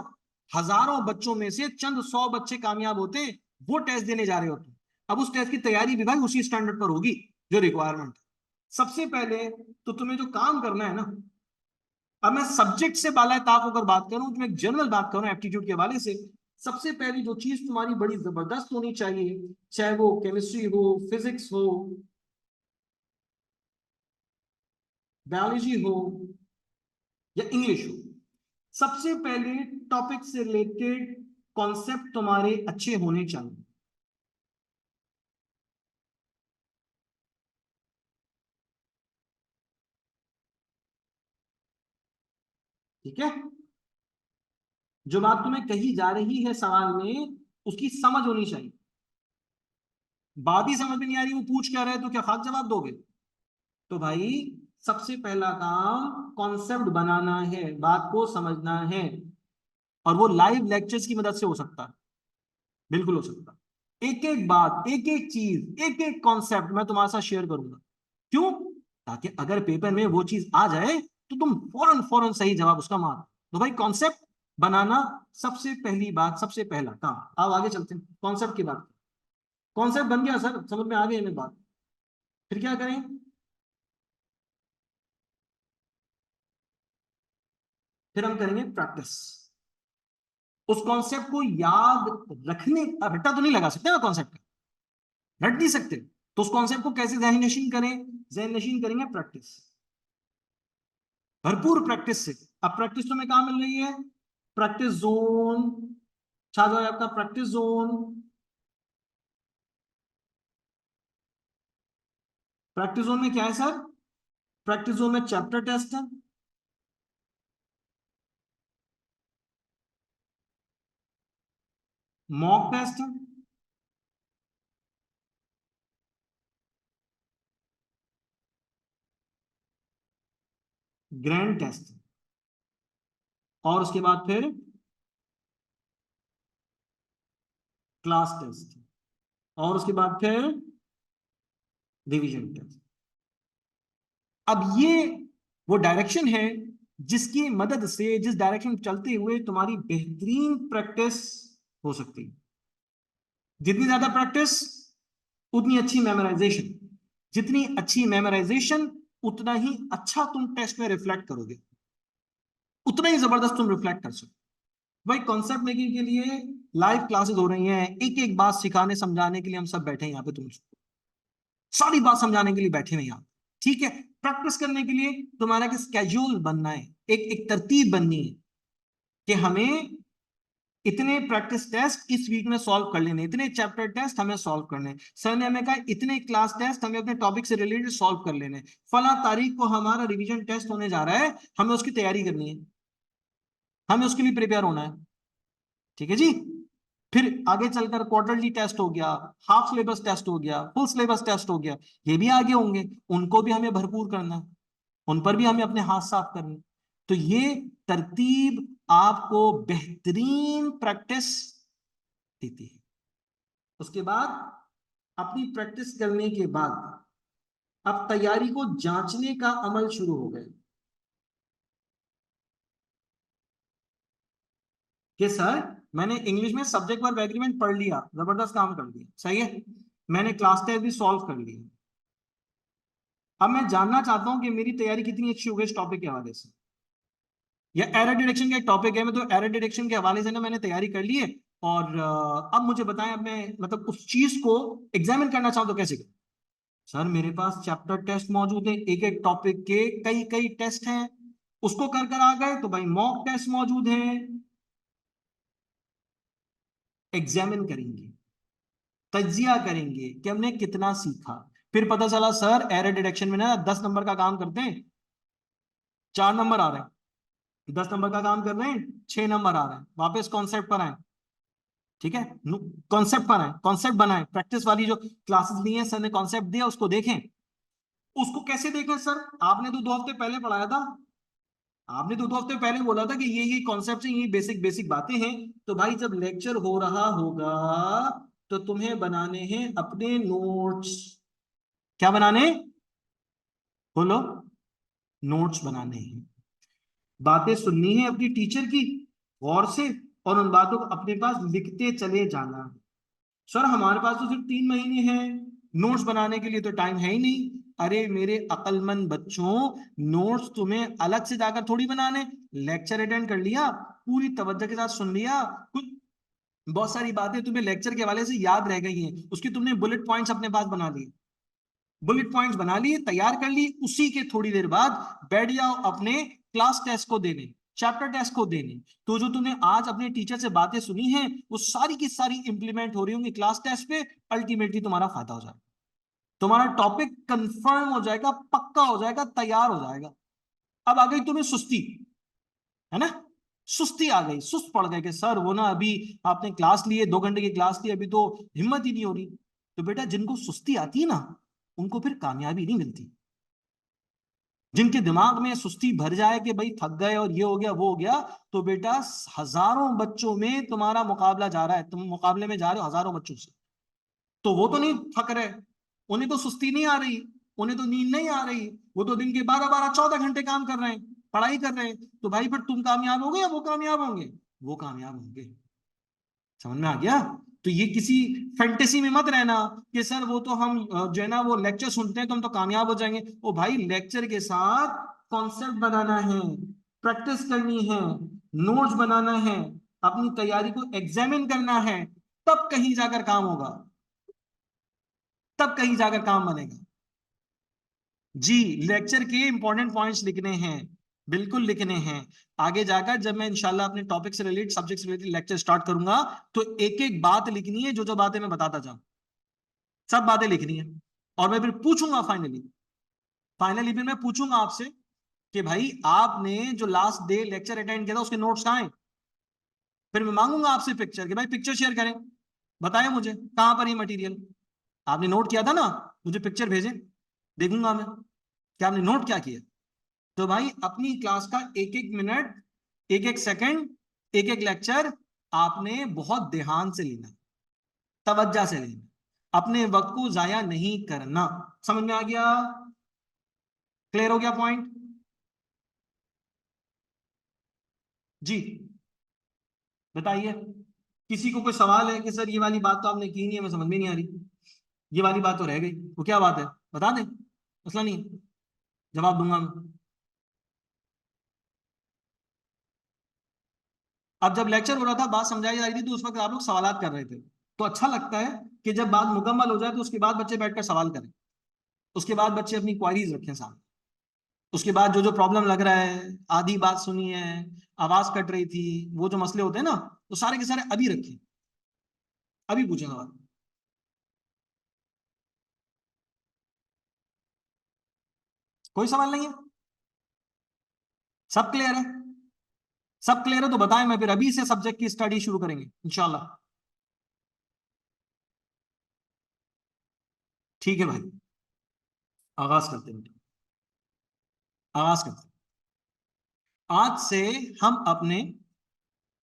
A: हजारों बच्चों में से चंद 100 बच्चे कामयाब होते हैं, वो टेस्ट देने जा रहे होते हैं। अब उस टेस्ट की तैयारी भी भाई उसी स्टैंडर्ड पर होगी जो रिक्वायरमेंट है। सबसे पहले तो तुम्हें जो काम करना है ना, अब मैं सब्जेक्ट से बाला ताक होकर बात करूं तो मैं एक जनरल बात करूं एप्टीट्यूड के हवाले से। सबसे पहली जो चीज तुम्हारी बड़ी जबरदस्त होनी चाहिए, चाहे वो केमिस्ट्री हो, फिजिक्स हो, बायोलॉजी हो या इंग्लिश हो, सबसे पहले टॉपिक से रिलेटेड कॉन्सेप्ट तुम्हारे अच्छे होने चाहिए। ठीक है, जो बात तुम्हें कही जा रही है सवाल में उसकी समझ होनी चाहिए। बात ही समझ में नहीं आ रही, वो पूछ क्या रहे तो क्या खाक जवाब दोगे? तो भाई सबसे पहला काम कॉन्सेप्ट बनाना है, बात को समझना है। और वो लाइव लेक्चर्स की मदद से हो सकता है, बिल्कुल हो सकता है। एक एक बात, एक एक चीज, एक एक कॉन्सेप्ट मैं तुम्हारे साथ शेयर करूंगा। क्यों? ताकि अगर पेपर में वो चीज आ जाए तो तुम फौरन फौरन सही जवाब उसका मार। तो भाई कॉन्सेप्ट बनाना सबसे पहली बात, सबसे पहला काम। अब आगे चलते हैं कॉन्सेप्ट की बात। कॉन्सेप्ट बन गया सर, समझ में आ गई हमें बात। फिर क्या करें? फिर हम करेंगे प्रैक्टिस। उस कॉन्सेप्ट को याद रखने, अब रट्टा तो नहीं लगा सकते ना कॉन्सेप्ट का, रट नहीं सकते। तो उस कॉन्सेप्ट को कैसे जहन नशीन करें? जहन नशीन करेंगे प्रैक्टिस, भरपूर प्रैक्टिस से। अब प्रैक्टिस तो हमें कहां मिल रही है? Practice zone. छा जाए आपका प्रैक्टिस जोन। प्रैक्टिस जोन में क्या है सर? प्रैक्टिस जोन में चैप्टर टेस्ट है, मॉक टेस्ट है, ग्रैंड टेस्ट है, और उसके बाद फिर क्लास टेस्ट, और उसके बाद फिर रिवीजन टेस्ट। अब ये वो डायरेक्शन है जिसकी मदद से, जिस डायरेक्शन चलते हुए तुम्हारी बेहतरीन प्रैक्टिस हो सकती है। जितनी ज्यादा प्रैक्टिस उतनी अच्छी मेमोराइजेशन, जितनी अच्छी मेमोराइजेशन उतना ही अच्छा तुम टेस्ट में रिफ्लेक्ट करोगे, उतना ही जबरदस्त तुम रिफ्लेक्ट कर सकते। भाई कॉन्सेप्ट मेकिंग के लिए लाइव क्लासेस हो रही हैं, एक एक बात सिखाने समझाने के लिए हम सब बैठे हैं यहाँ पे, तुम सारी बात समझाने के लिए बैठे हैं यहाँ। ठीक है, प्रैक्टिस करने के लिए तुम्हारा एक स्केड्यूल बनना है, एक एक तरतीब बननी है कि हमें इतने प्रैक्टिस टेस्ट इस वीक में सॉल्व कर लेने, इतने चैप्टर टेस्ट हमें सॉल्व करने। सर ने हमें कहा इतने क्लास टेस्ट हमें अपने टॉपिक से रिलेटेड सॉल्व कर लेने। फला तारीख को हमारा रिवीजन टेस्ट होने जा रहा है, हमें उसकी तैयारी करनी है, हमें उसके लिए प्रिपेयर होना है। ठीक है जी। फिर आगे चलकर क्वार्टरली टेस्ट हो गया, हाफ सिलेबस टेस्ट हो गया, फुल सिलेबस टेस्ट हो गया, ये भी आगे होंगे, उनको भी हमें भरपूर करना है, उन पर भी हमें अपने हाथ साफ करने। तो ये तरतीब आपको बेहतरीन प्रैक्टिस देती है। उसके बाद अपनी प्रैक्टिस करने के बाद अब तैयारी को जांचने का अमल शुरू हो गया कि सर मैंने इंग्लिश में सब्जेक्ट वर्ब एग्रीमेंट पढ़ लिया, जबरदस्त काम कर दिया, सही है, मैंने क्लास टेस्ट भी सॉल्व कर लिया। अब मैं जानना चाहता हूं कि मेरी तैयारी कितनी अच्छी हो गई इस टॉपिक के हवाले से। या एरर डिटेक्शन का एक टॉपिक है, मैं तो एरर डिटेक्शन के हवाले से ना मैंने तैयारी कर ली है। और अब मुझे बताएं, अब मैं मतलब उस चीज को एग्जामिन करना चाहूँ तो कैसे करूं? सर मेरे पास चैप्टर टेस्ट मौजूद है, एक एक टॉपिक के कई कई टेस्ट हैं, उसको कर कर आ गए तो भाई मॉक टेस्ट मौजूद है, एग्जामिन करेंगे, तजिया करेंगे कि हमने कितना सीखा। फिर पता चला सर एरर डिटेक्शन में ना 10 नंबर का काम करते हैं, 4 नंबर आ रहे हैं, 10 नंबर का काम कर रहे हैं, 6 नंबर आ रहे हैं, वापस कॉन्सेप्ट पर आए। ठीक है, कॉन्सेप्ट पर आए, कॉन्सेप्ट बनाए, प्रैक्टिस वाली जो क्लासेस ली है सर ने कॉन्सेप्ट दिया उसको देखें। उसको कैसे देखें सर? आपने तो 2 हफ्ते पहले पढ़ाया था, आपने तो 2 हफ्ते पहले बोला था कि ये कॉन्सेप्ट है, ये बेसिक बेसिक बातें हैं। तो भाई जब लेक्चर हो रहा होगा तो तुम्हें बनाने हैं अपने नोट्स। क्या बनाने? बोलो। नोट्स बनाने हैं, बातें सुननी है अपनी टीचर की गौर से, और उन बातों को अपने पास लिखते चले जाना। सर हमारे पास तो सिर्फ 3 महीने हैं, नोट्स बनाने के लिए तो टाइम है ही नहीं। अरे मेरे अक्लमंद बच्चों, नोट्स तुम्हें अलग से जाकर थोड़ी बनाने। लेक्चर अटेंड कर लिया, पूरी तवज्जो के साथ सुन लिया, कुछ बहुत सारी बातें तुम्हें लेक्चर के हवाले से याद रह गई हैं, उसकी तुमने बुलेट पॉइंट्स अपने पास बना लिए, बुलेट पॉइंट्स बना लिए, तैयार कर ली, उसी के थोड़ी देर बाद बैठ जाओ अपने क्लास टेस्ट को देने, चैप्टर टेस्ट को देने। तो जो तुमने आज अपने टीचर से बातें सुनी हैं वो सारी की सारी इंप्लीमेंट हो रही होंगी क्लास टेस्ट पे। अल्टीमेटली तुम्हारा फायदा हो जाएगा, तुम्हारा टॉपिक कंफर्म हो जाएगा, पक्का हो जाएगा, तैयार हो जाएगा। अब आ गई तुम्हें सुस्ती, है ना, सुस्ती आ गई, सुस्त पड़ गए कि सर वो ना अभी आपने क्लास ली है, 2 घंटे की क्लास ली, अभी तो हिम्मत ही नहीं हो रही। तो बेटा जिनको सुस्ती आती है ना उनको फिर कामयाबी नहीं मिलती। जिनके दिमाग में सुस्ती भर जाए कि भाई थक गए और ये हो गया वो हो गया, तो बेटा हजारों बच्चों में तुम्हारा मुकाबला जा रहा है, तुम मुकाबले में जा रहे हो हजारों बच्चों से। तो वो तो नहीं थक रहे, उन्हें तो सुस्ती नहीं आ रही, उन्हें तो नींद नहीं आ रही, वो तो दिन के 12-12 14 घंटे काम कर रहे हैं, पढ़ाई कर रहे हैं। तो भाई फिर तुम कामयाब होगे या वो कामयाब होंगे? वो कामयाब होंगे। समझ में आ गया? तो ये किसी फैंटेसी में मत रहना कि सर वो तो हम जो है ना वो लेक्चर सुनते हैं तो हम तो कामयाब हो जाएंगे। ओ भाई लेक्चर के साथ कॉन्सेप्ट बनाना है, प्रैक्टिस करनी है, नोट्स बनाना है, अपनी तैयारी को एग्जामिन करना है, तब कहीं जाकर काम होगा, तब कहीं जाकर काम बनेगा। जी, लेक्चर के इंपॉर्टेंट पॉइंट्स लिखने हैं, बिल्कुल लिखने हैं। आगे जाकर जब मैं इंशाल्लाह अपने टॉपिक से रिलेटेड, सब्जेक्ट से रिलेटेड लेक्चर स्टार्ट करूंगा तो एक एक बात लिखनी है, जो जो बातें मैं बताता जाऊं सब बातें लिखनी है। और मैं फिर पूछूंगा फाइनली, फाइनली फिर मैं पूछूंगा आपसे कि भाई आपने जो लास्ट डे लेक्चर अटेंड किया था उसके नोट्स कहाँ हैं। फिर मैं मांगूंगा आपसे पिक्चर, कि भाई पिक्चर शेयर करें, बताएं मुझे कहां पर ये मटेरियल आपने नोट किया था ना, मुझे पिक्चर भेजें, देखूंगा मैं कि आपने नोट क्या किया। तो भाई अपनी क्लास का एक एक मिनट, एक एक सेकंड, एक एक लेक्चर आपने बहुत ध्यान से लेना, तवज्जो से लेना, अपने वक्त को जाया नहीं करना। समझ में आ गया? क्लियर हो गया पॉइंट? जी बताइए, किसी को कोई सवाल है कि सर ये वाली बात तो आपने की नहीं है, मैं समझ में नहीं आ रही, ये वाली बात तो रह गई, वो क्या बात है बता दें, मसला नहीं है, जवाब दूंगा मैं। अब जब लेक्चर हो रहा था, बात समझाई जा रही थी, तो उस वक्त आप लोग सवालात कर रहे थे, तो अच्छा लगता है कि जब बात मुकम्मल हो जाए तो उसके बाद बच्चे बैठकर सवाल करें, उसके बाद बच्चे अपनी क्वारीज रखें सामने, उसके बाद जो जो प्रॉब्लम लग रहा है, आधी बात सुनी है, आवाज कट रही थी, वो जो मसले होते हैं ना, तो सारे के सारे अभी रखें, अभी पूछें सवाल। कोई सवाल नहीं है? सब क्लियर है? सब क्लियर है तो बताएं, मैं फिर अभी से सब्जेक्ट की स्टडी शुरू करेंगे इंशाल्लाह। ठीक है भाई, आगाज करते हैं, आगाज करते हैं। आज से हम अपने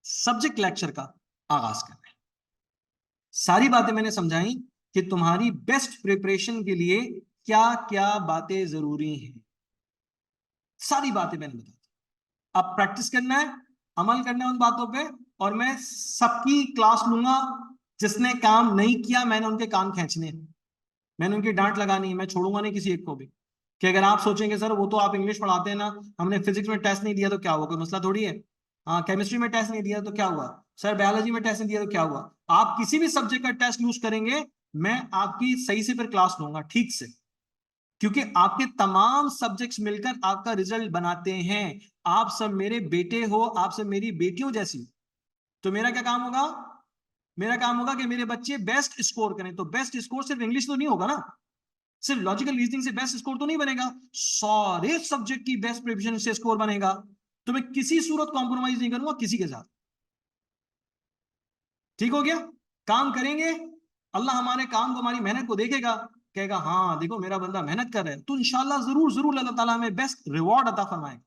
A: सब्जेक्ट लेक्चर का आगाज कर रहे हैं। सारी बातें मैंने समझाई कि तुम्हारी बेस्ट प्रिपरेशन के लिए क्या क्या बातें जरूरी हैं, सारी बातें मैंने बता दी। अब प्रैक्टिस करना है, अमल करना है उन बातों पे, और मैं सबकी क्लास लूंगा। जिसने काम नहीं किया मैंने उनके कान खींचने हैं, मैंने उनकी डांट लगानी है, मैं छोड़ूंगा नहीं किसी एक को भी। कि अगर आप सोचेंगे सर वो तो आप इंग्लिश पढ़ाते हैं ना, हमने फिजिक्स में टेस्ट नहीं दिया तो क्या हुआ, कोई मसला थोड़ी है। हाँ, केमिस्ट्री में टेस्ट नहीं दिया तो क्या हुआ, सर बायोलॉजी में टेस्ट नहीं दिया तो क्या हुआ। आप किसी भी सब्जेक्ट का टेस्ट यूज करेंगे, मैं आपकी सही से फिर क्लास लूंगा ठीक से, क्योंकि आपके तमाम सब्जेक्ट्स मिलकर आपका रिजल्ट बनाते हैं। आप सब मेरे बेटे हो, आप सब मेरी बेटियों जैसी। तो मेरा क्या काम होगा? मेरा काम होगा कि मेरे बच्चे बेस्ट स्कोर करें। तो बेस्ट स्कोर सिर्फ इंग्लिश तो नहीं होगा ना, सिर्फ लॉजिकल रीजनिंग से बेस्ट स्कोर तो नहीं बनेगा, सारे सब्जेक्ट की बेस्ट प्रिपरेशन से स्कोर बनेगा। तो मैं किसी सूरत कॉम्प्रोमाइज नहीं करूंगा किसी के साथ। ठीक हो गया? काम करेंगे, अल्लाह हमारे काम को, हमारी मेहनत को देखेगा, कहेगा हाँ देखो मेरा बंदा मेहनत कर रहा है, तो इंशाल्लाह जरूर जरूर अल्लाह ताला हमें बेस्ट रिवॉर्ड अता फरमाएगा।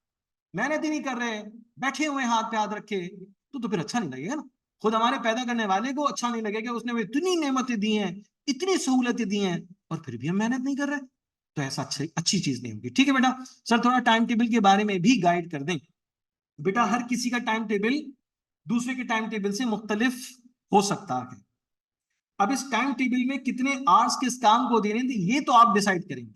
A: मेहनत ही नहीं कर रहे, बैठे हुए हाथ पे हाथ रखे, तो फिर अच्छा नहीं लगेगा ना। खुद हमारे पैदा करने वाले को अच्छा नहीं लगेगा, उसने हमें इतनी नेमतें दी हैं, इतनी सहूलतें दी हैं, और फिर भी हम मेहनत नहीं कर रहे, तो ऐसा अच्छी अच्छी चीज नहीं होगी। ठीक है बेटा, सर थोड़ा टाइम टेबल के बारे में भी गाइड कर दें। बेटा हर किसी का टाइम टेबल दूसरे के टाइम टेबल से मुख्तलिफ हो सकता है। अब इस टाइम टेबल में कितने आवर्स किस काम को देने थे ये तो आप डिसाइड करेंगे,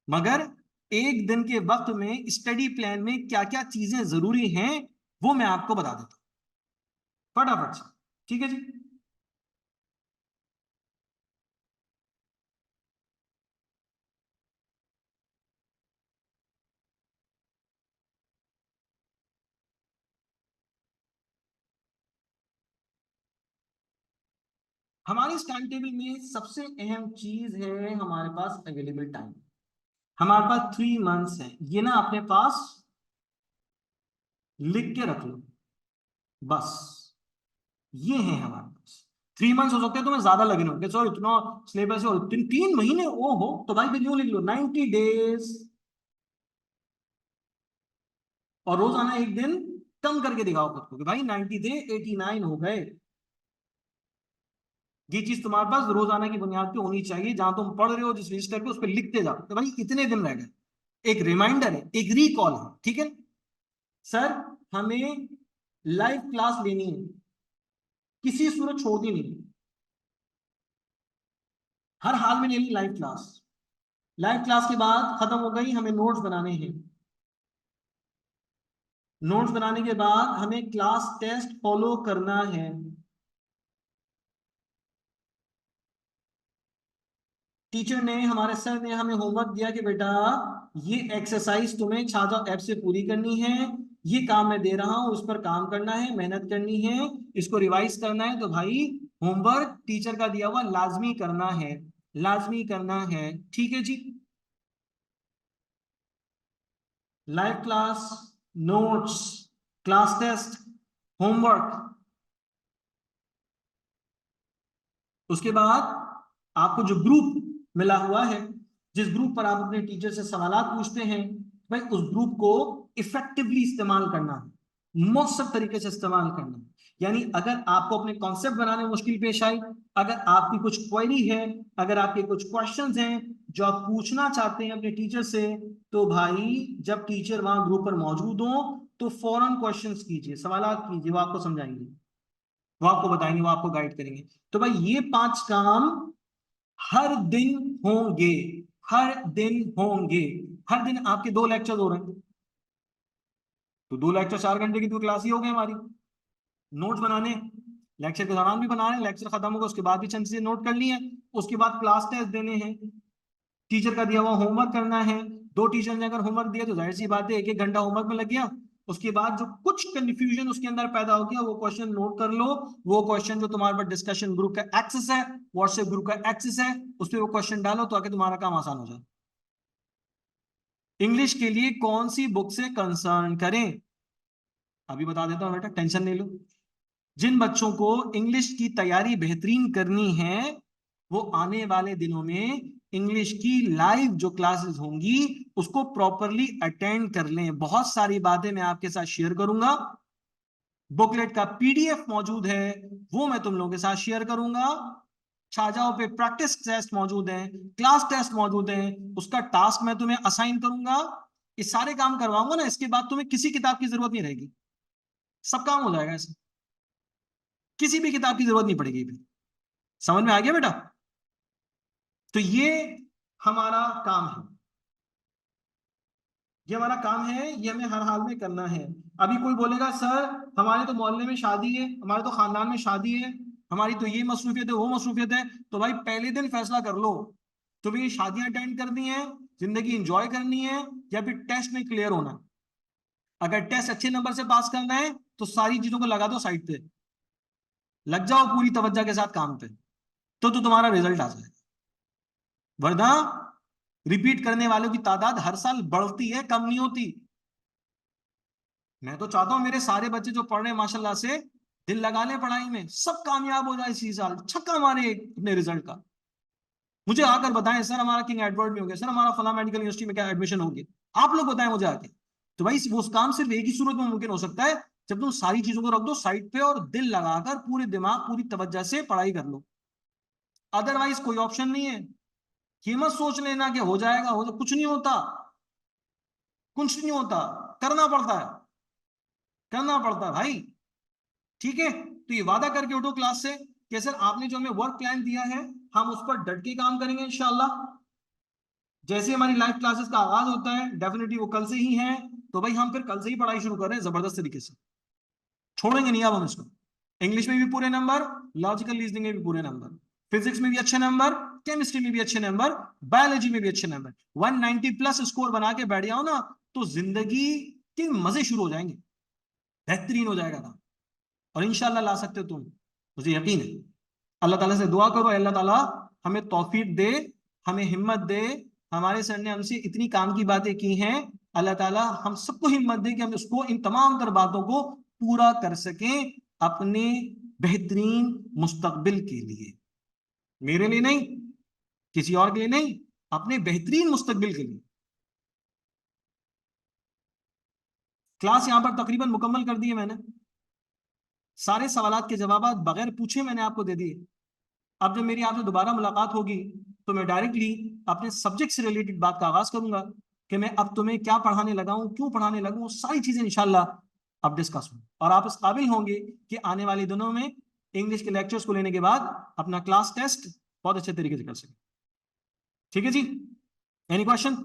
A: मगर एक दिन के वक्त में स्टडी प्लान में क्या क्या चीजें जरूरी हैं वो मैं आपको बता देता हूं फटाफट से। ठीक है जी। हमारे इस टाइम टेबल में सबसे अहम चीज है हमारे पास अवेलेबल टाइम। हमारे पास 3 मंथ्स है, ये ना अपने पास लिख के रख लो बस। ये है हमारे पास 3 मंथ्स, हो सकते हैं तुम्हें ज्यादा लगे होंगे, सर इतना सिलेबस है, 3 महीने ओ हो, तो भाई फिर यूं लिख लो 90 डेज, और रोजाना एक दिन कम करके दिखाओ खुद को कि भाई 90 थे 89 हो गए। ये चीज तुम्हारे पास रोजाना की बुनियाद पे होनी चाहिए, जहां तुम पढ़ रहे हो जिस रजिस्टर पे उस पर लिखते जाओ तो भाई इतने दिन रह गए। एक रिमाइंडर है, एक रिकॉल है, ठीक है। सर हमें लाइव क्लास लेनी है, किसी सूरत छोड़नी नहीं, हर हाल में लेनी लाइव क्लास। लाइव क्लास के बाद खत्म हो गई, हमें नोट्स बनाने हैं। नोट्स बनाने के बाद हमें क्लास टेस्ट फॉलो करना है। टीचर ने, हमारे सर ने हमें होमवर्क दिया कि बेटा ये एक्सरसाइज तुम्हें छाजा ऐप से पूरी करनी है, ये काम मैं दे रहा हूं उस पर काम करना है, मेहनत करनी है, इसको रिवाइज करना है, तो भाई होमवर्क टीचर का दिया हुआ लाजमी करना है, लाजमी करना है। ठीक है जी। Live class, notes, class test, homework. उसके बाद आपको जो ग्रुप मिला हुआ है, जिस ग्रुप पर आप अपने टीचर से सवालात पूछते हैं, भाई उस ग्रुप को इफेक्टिवली इस्तेमाल करना है, मौसम तरीके से इस्तेमाल करना है। यानी अगर आपको अपने कॉन्सेप्ट बनाने में मुश्किल पेश आई, अगर आपकी कुछ क्वेरी है, अगर आपके कुछ क्वेश्चंस हैं जो आप पूछना चाहते हैं अपने टीचर से, तो भाई जब टीचर वहां ग्रुप पर मौजूद हो तो फौरन क्वेश्चंस कीजिए, सवालात कीजिए, वो आपको समझाएंगे, वो आपको बताएंगे, वो आपको गाइड करेंगे। तो भाई ये 5 काम हर दिन होंगे, हर दिन होंगे। हर दिन आपके 2 लेक्चर हो रहे हैं, तो 2 लेक्चर 4 घंटे की तो क्लास ही हो गई हमारी। नोट्स बनाने, लेक्चर के दौरान भी बनाने, लेक्चर खत्म होगा उसके बाद भी चंद चीजें नोट कर ली है। उसके बाद क्लास टेस्ट देने हैं, टीचर का दिया हुआ होमवर्क करना है। 2 टीचर ने अगर होमवर्क दिया तो जाहिर सी बात है 1-1 घंटा होमवर्क में लग गया। उसके बाद जो कुछ कंफ्यूजन उसके अंदर पैदा हो गया वो क्वेश्चन नोट कर लो। वो क्वेश्चन जो तुम्हारे पास डिस्कशन ग्रुप का एक्सेस है, व्हाट्सएप ग्रुप का एक्सेस है, उस पर वो क्वेश्चन डालो तो आगे तुम्हारा काम आसान हो जाए। इंग्लिश के लिए कौन सी बुक से कंसर्न करें, अभी बता देता हूं बेटा, टेंशन नहीं लो। जिन बच्चों को इंग्लिश की तैयारी बेहतरीन करनी है वो आने वाले दिनों में इंग्लिश की लाइव जो क्लासेस होंगी उसको प्रॉपरली अटेंड कर लें। बहुत सारी बातें मैं आपके साथ शेयर करूंगा, बुकलेट का पीडीएफ मौजूद है वो मैं तुम लोगों के साथ शेयर करूंगा, छाजाओं पे प्रैक्टिस टेस्ट मौजूद है, क्लास टेस्ट मौजूद है, उसका टास्क मैं तुम्हें असाइन करूंगा। ये सारे काम करवाऊंगा ना, इसके बाद तुम्हें किसी किताब की जरूरत नहीं रहेगी, सब काम हो जाएगा ऐसे, किसी भी किताब की जरूरत नहीं पड़ेगी भी। समझ में आ गया बेटा? तो ये हमारा काम है, ये हमारा काम है, ये हमें हर हाल में करना है। अभी कोई बोलेगा सर हमारे तो मोहल्ले में शादी है, हमारे तो खानदान में शादी है, हमारी तो ये मसरूफियत है वो मसरूफियत है, तो भाई पहले दिन फैसला कर लो तुम्हें ये शादियां अटेंड करनी है, जिंदगी इंजॉय करनी है, या फिर टेस्ट में क्लियर होना है। अगर टेस्ट अच्छे नंबर से पास करना है तो सारी चीजों को लगा दो साइड पे, लग जाओ पूरी तवज्जो के साथ काम पे, तो तुम्हारा रिजल्ट आ जाएगा। वरना रिपीट करने वालों की तादाद हर साल बढ़ती है, कम नहीं होती। मैं तो चाहता हूं मेरे सारे बच्चे जो पढ़ रहे हैं माशाल्लाह से दिल लगा ले पढ़ाई में, सब कामयाब हो जाए इसी साल, छक्का मारे अपने रिजल्ट का। मुझे आकर बताएं सर हमारा किंग एडवर्ड में हो गया, सर हमारा फला मेडिकल यूनिवर्सिटी में क्या एडमिशन हो गया, आप लोग बताएं मुझे आके। तो भाई वो काम सिर्फ एक ही सूरत में मुमकिन हो सकता है, जब तुम सारी चीजों को रख दो साइड पे और दिल लगाकर पूरे दिमाग पूरी तवज्जो से पढ़ाई कर लो। अदरवाइज कोई ऑप्शन नहीं है। ये मत सोच लेना कि हो जाएगा, हो तो कुछ नहीं होता, कुछ नहीं होता, करना पड़ता है, करना पड़ता है भाई। ठीक है, तो ये वादा करके उठो क्लास से कि सर आपने जो हमें वर्क प्लान दिया है हम उस पर डट के काम करेंगे इंशाल्लाह। जैसे हमारी लाइव क्लासेस का आगाज होता है, डेफिनेटली वो कल से ही है, तो भाई हम फिर कल से ही पढ़ाई शुरू कर रहे हैं जबरदस्त तरीके से, छोड़ेंगे नहीं अब हम इसको। इंग्लिश में भी पूरे नंबर, लॉजिकल रीजनिंग में भी पूरे नंबर, फिजिक्स में भी अच्छे नंबर, केमिस्ट्री में भी अच्छे नंबर, बायोलॉजी में भी अच्छे नंबर। 190 प्लस स्कोर बना के बैठ जाओ ना तो जिंदगी के मजे शुरू हो जाएंगे, बेहतरीन हो जाएगा ना, और इंशाल्लाह ला सकते हो तुम, मुझे यकीन है। अल्लाह ताला से दुआ करो, अल्लाह ताला हमें तौफीक दे, हमें हिम्मत दे। हमारे सर ने हमसे इतनी काम की बातें की हैं, अल्लाह ताला हम सबको हिम्मत दे कि हम उसको, इन तमाम तर बातों को पूरा कर सकें अपने बेहतरीन मुस्तकबिल के लिए, मेरे लिए नहीं, किसी और के लिए नहीं, अपने बेहतरीन मुस्तकबिल के लिए। क्लास यहां पर तकरीबन मुकम्मल कर दी है मैंने, सारे सवालात के जवाब बगैर पूछे मैंने आपको दे दिए। अब जब मेरी आपसे दोबारा मुलाकात होगी तो मैं डायरेक्टली अपने सब्जेक्ट से रिलेटेड बात का आगाज करूंगा कि मैं अब तुम्हें क्या पढ़ाने लगा हूं, क्यों पढ़ाने लगा हूं, सारी चीजें इंशाल्लाह अब डिस्कस हों, और आप इस काबिल होंगे कि आने वाले दिनों में इंग्लिश के लेक्चर्स को लेने के बाद अपना क्लास टेस्ट बहुत अच्छे तरीके से कर सकें। ठीक है जी, एनी क्वेश्चन,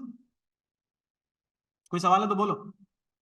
A: कोई सवाल है तो बोलो।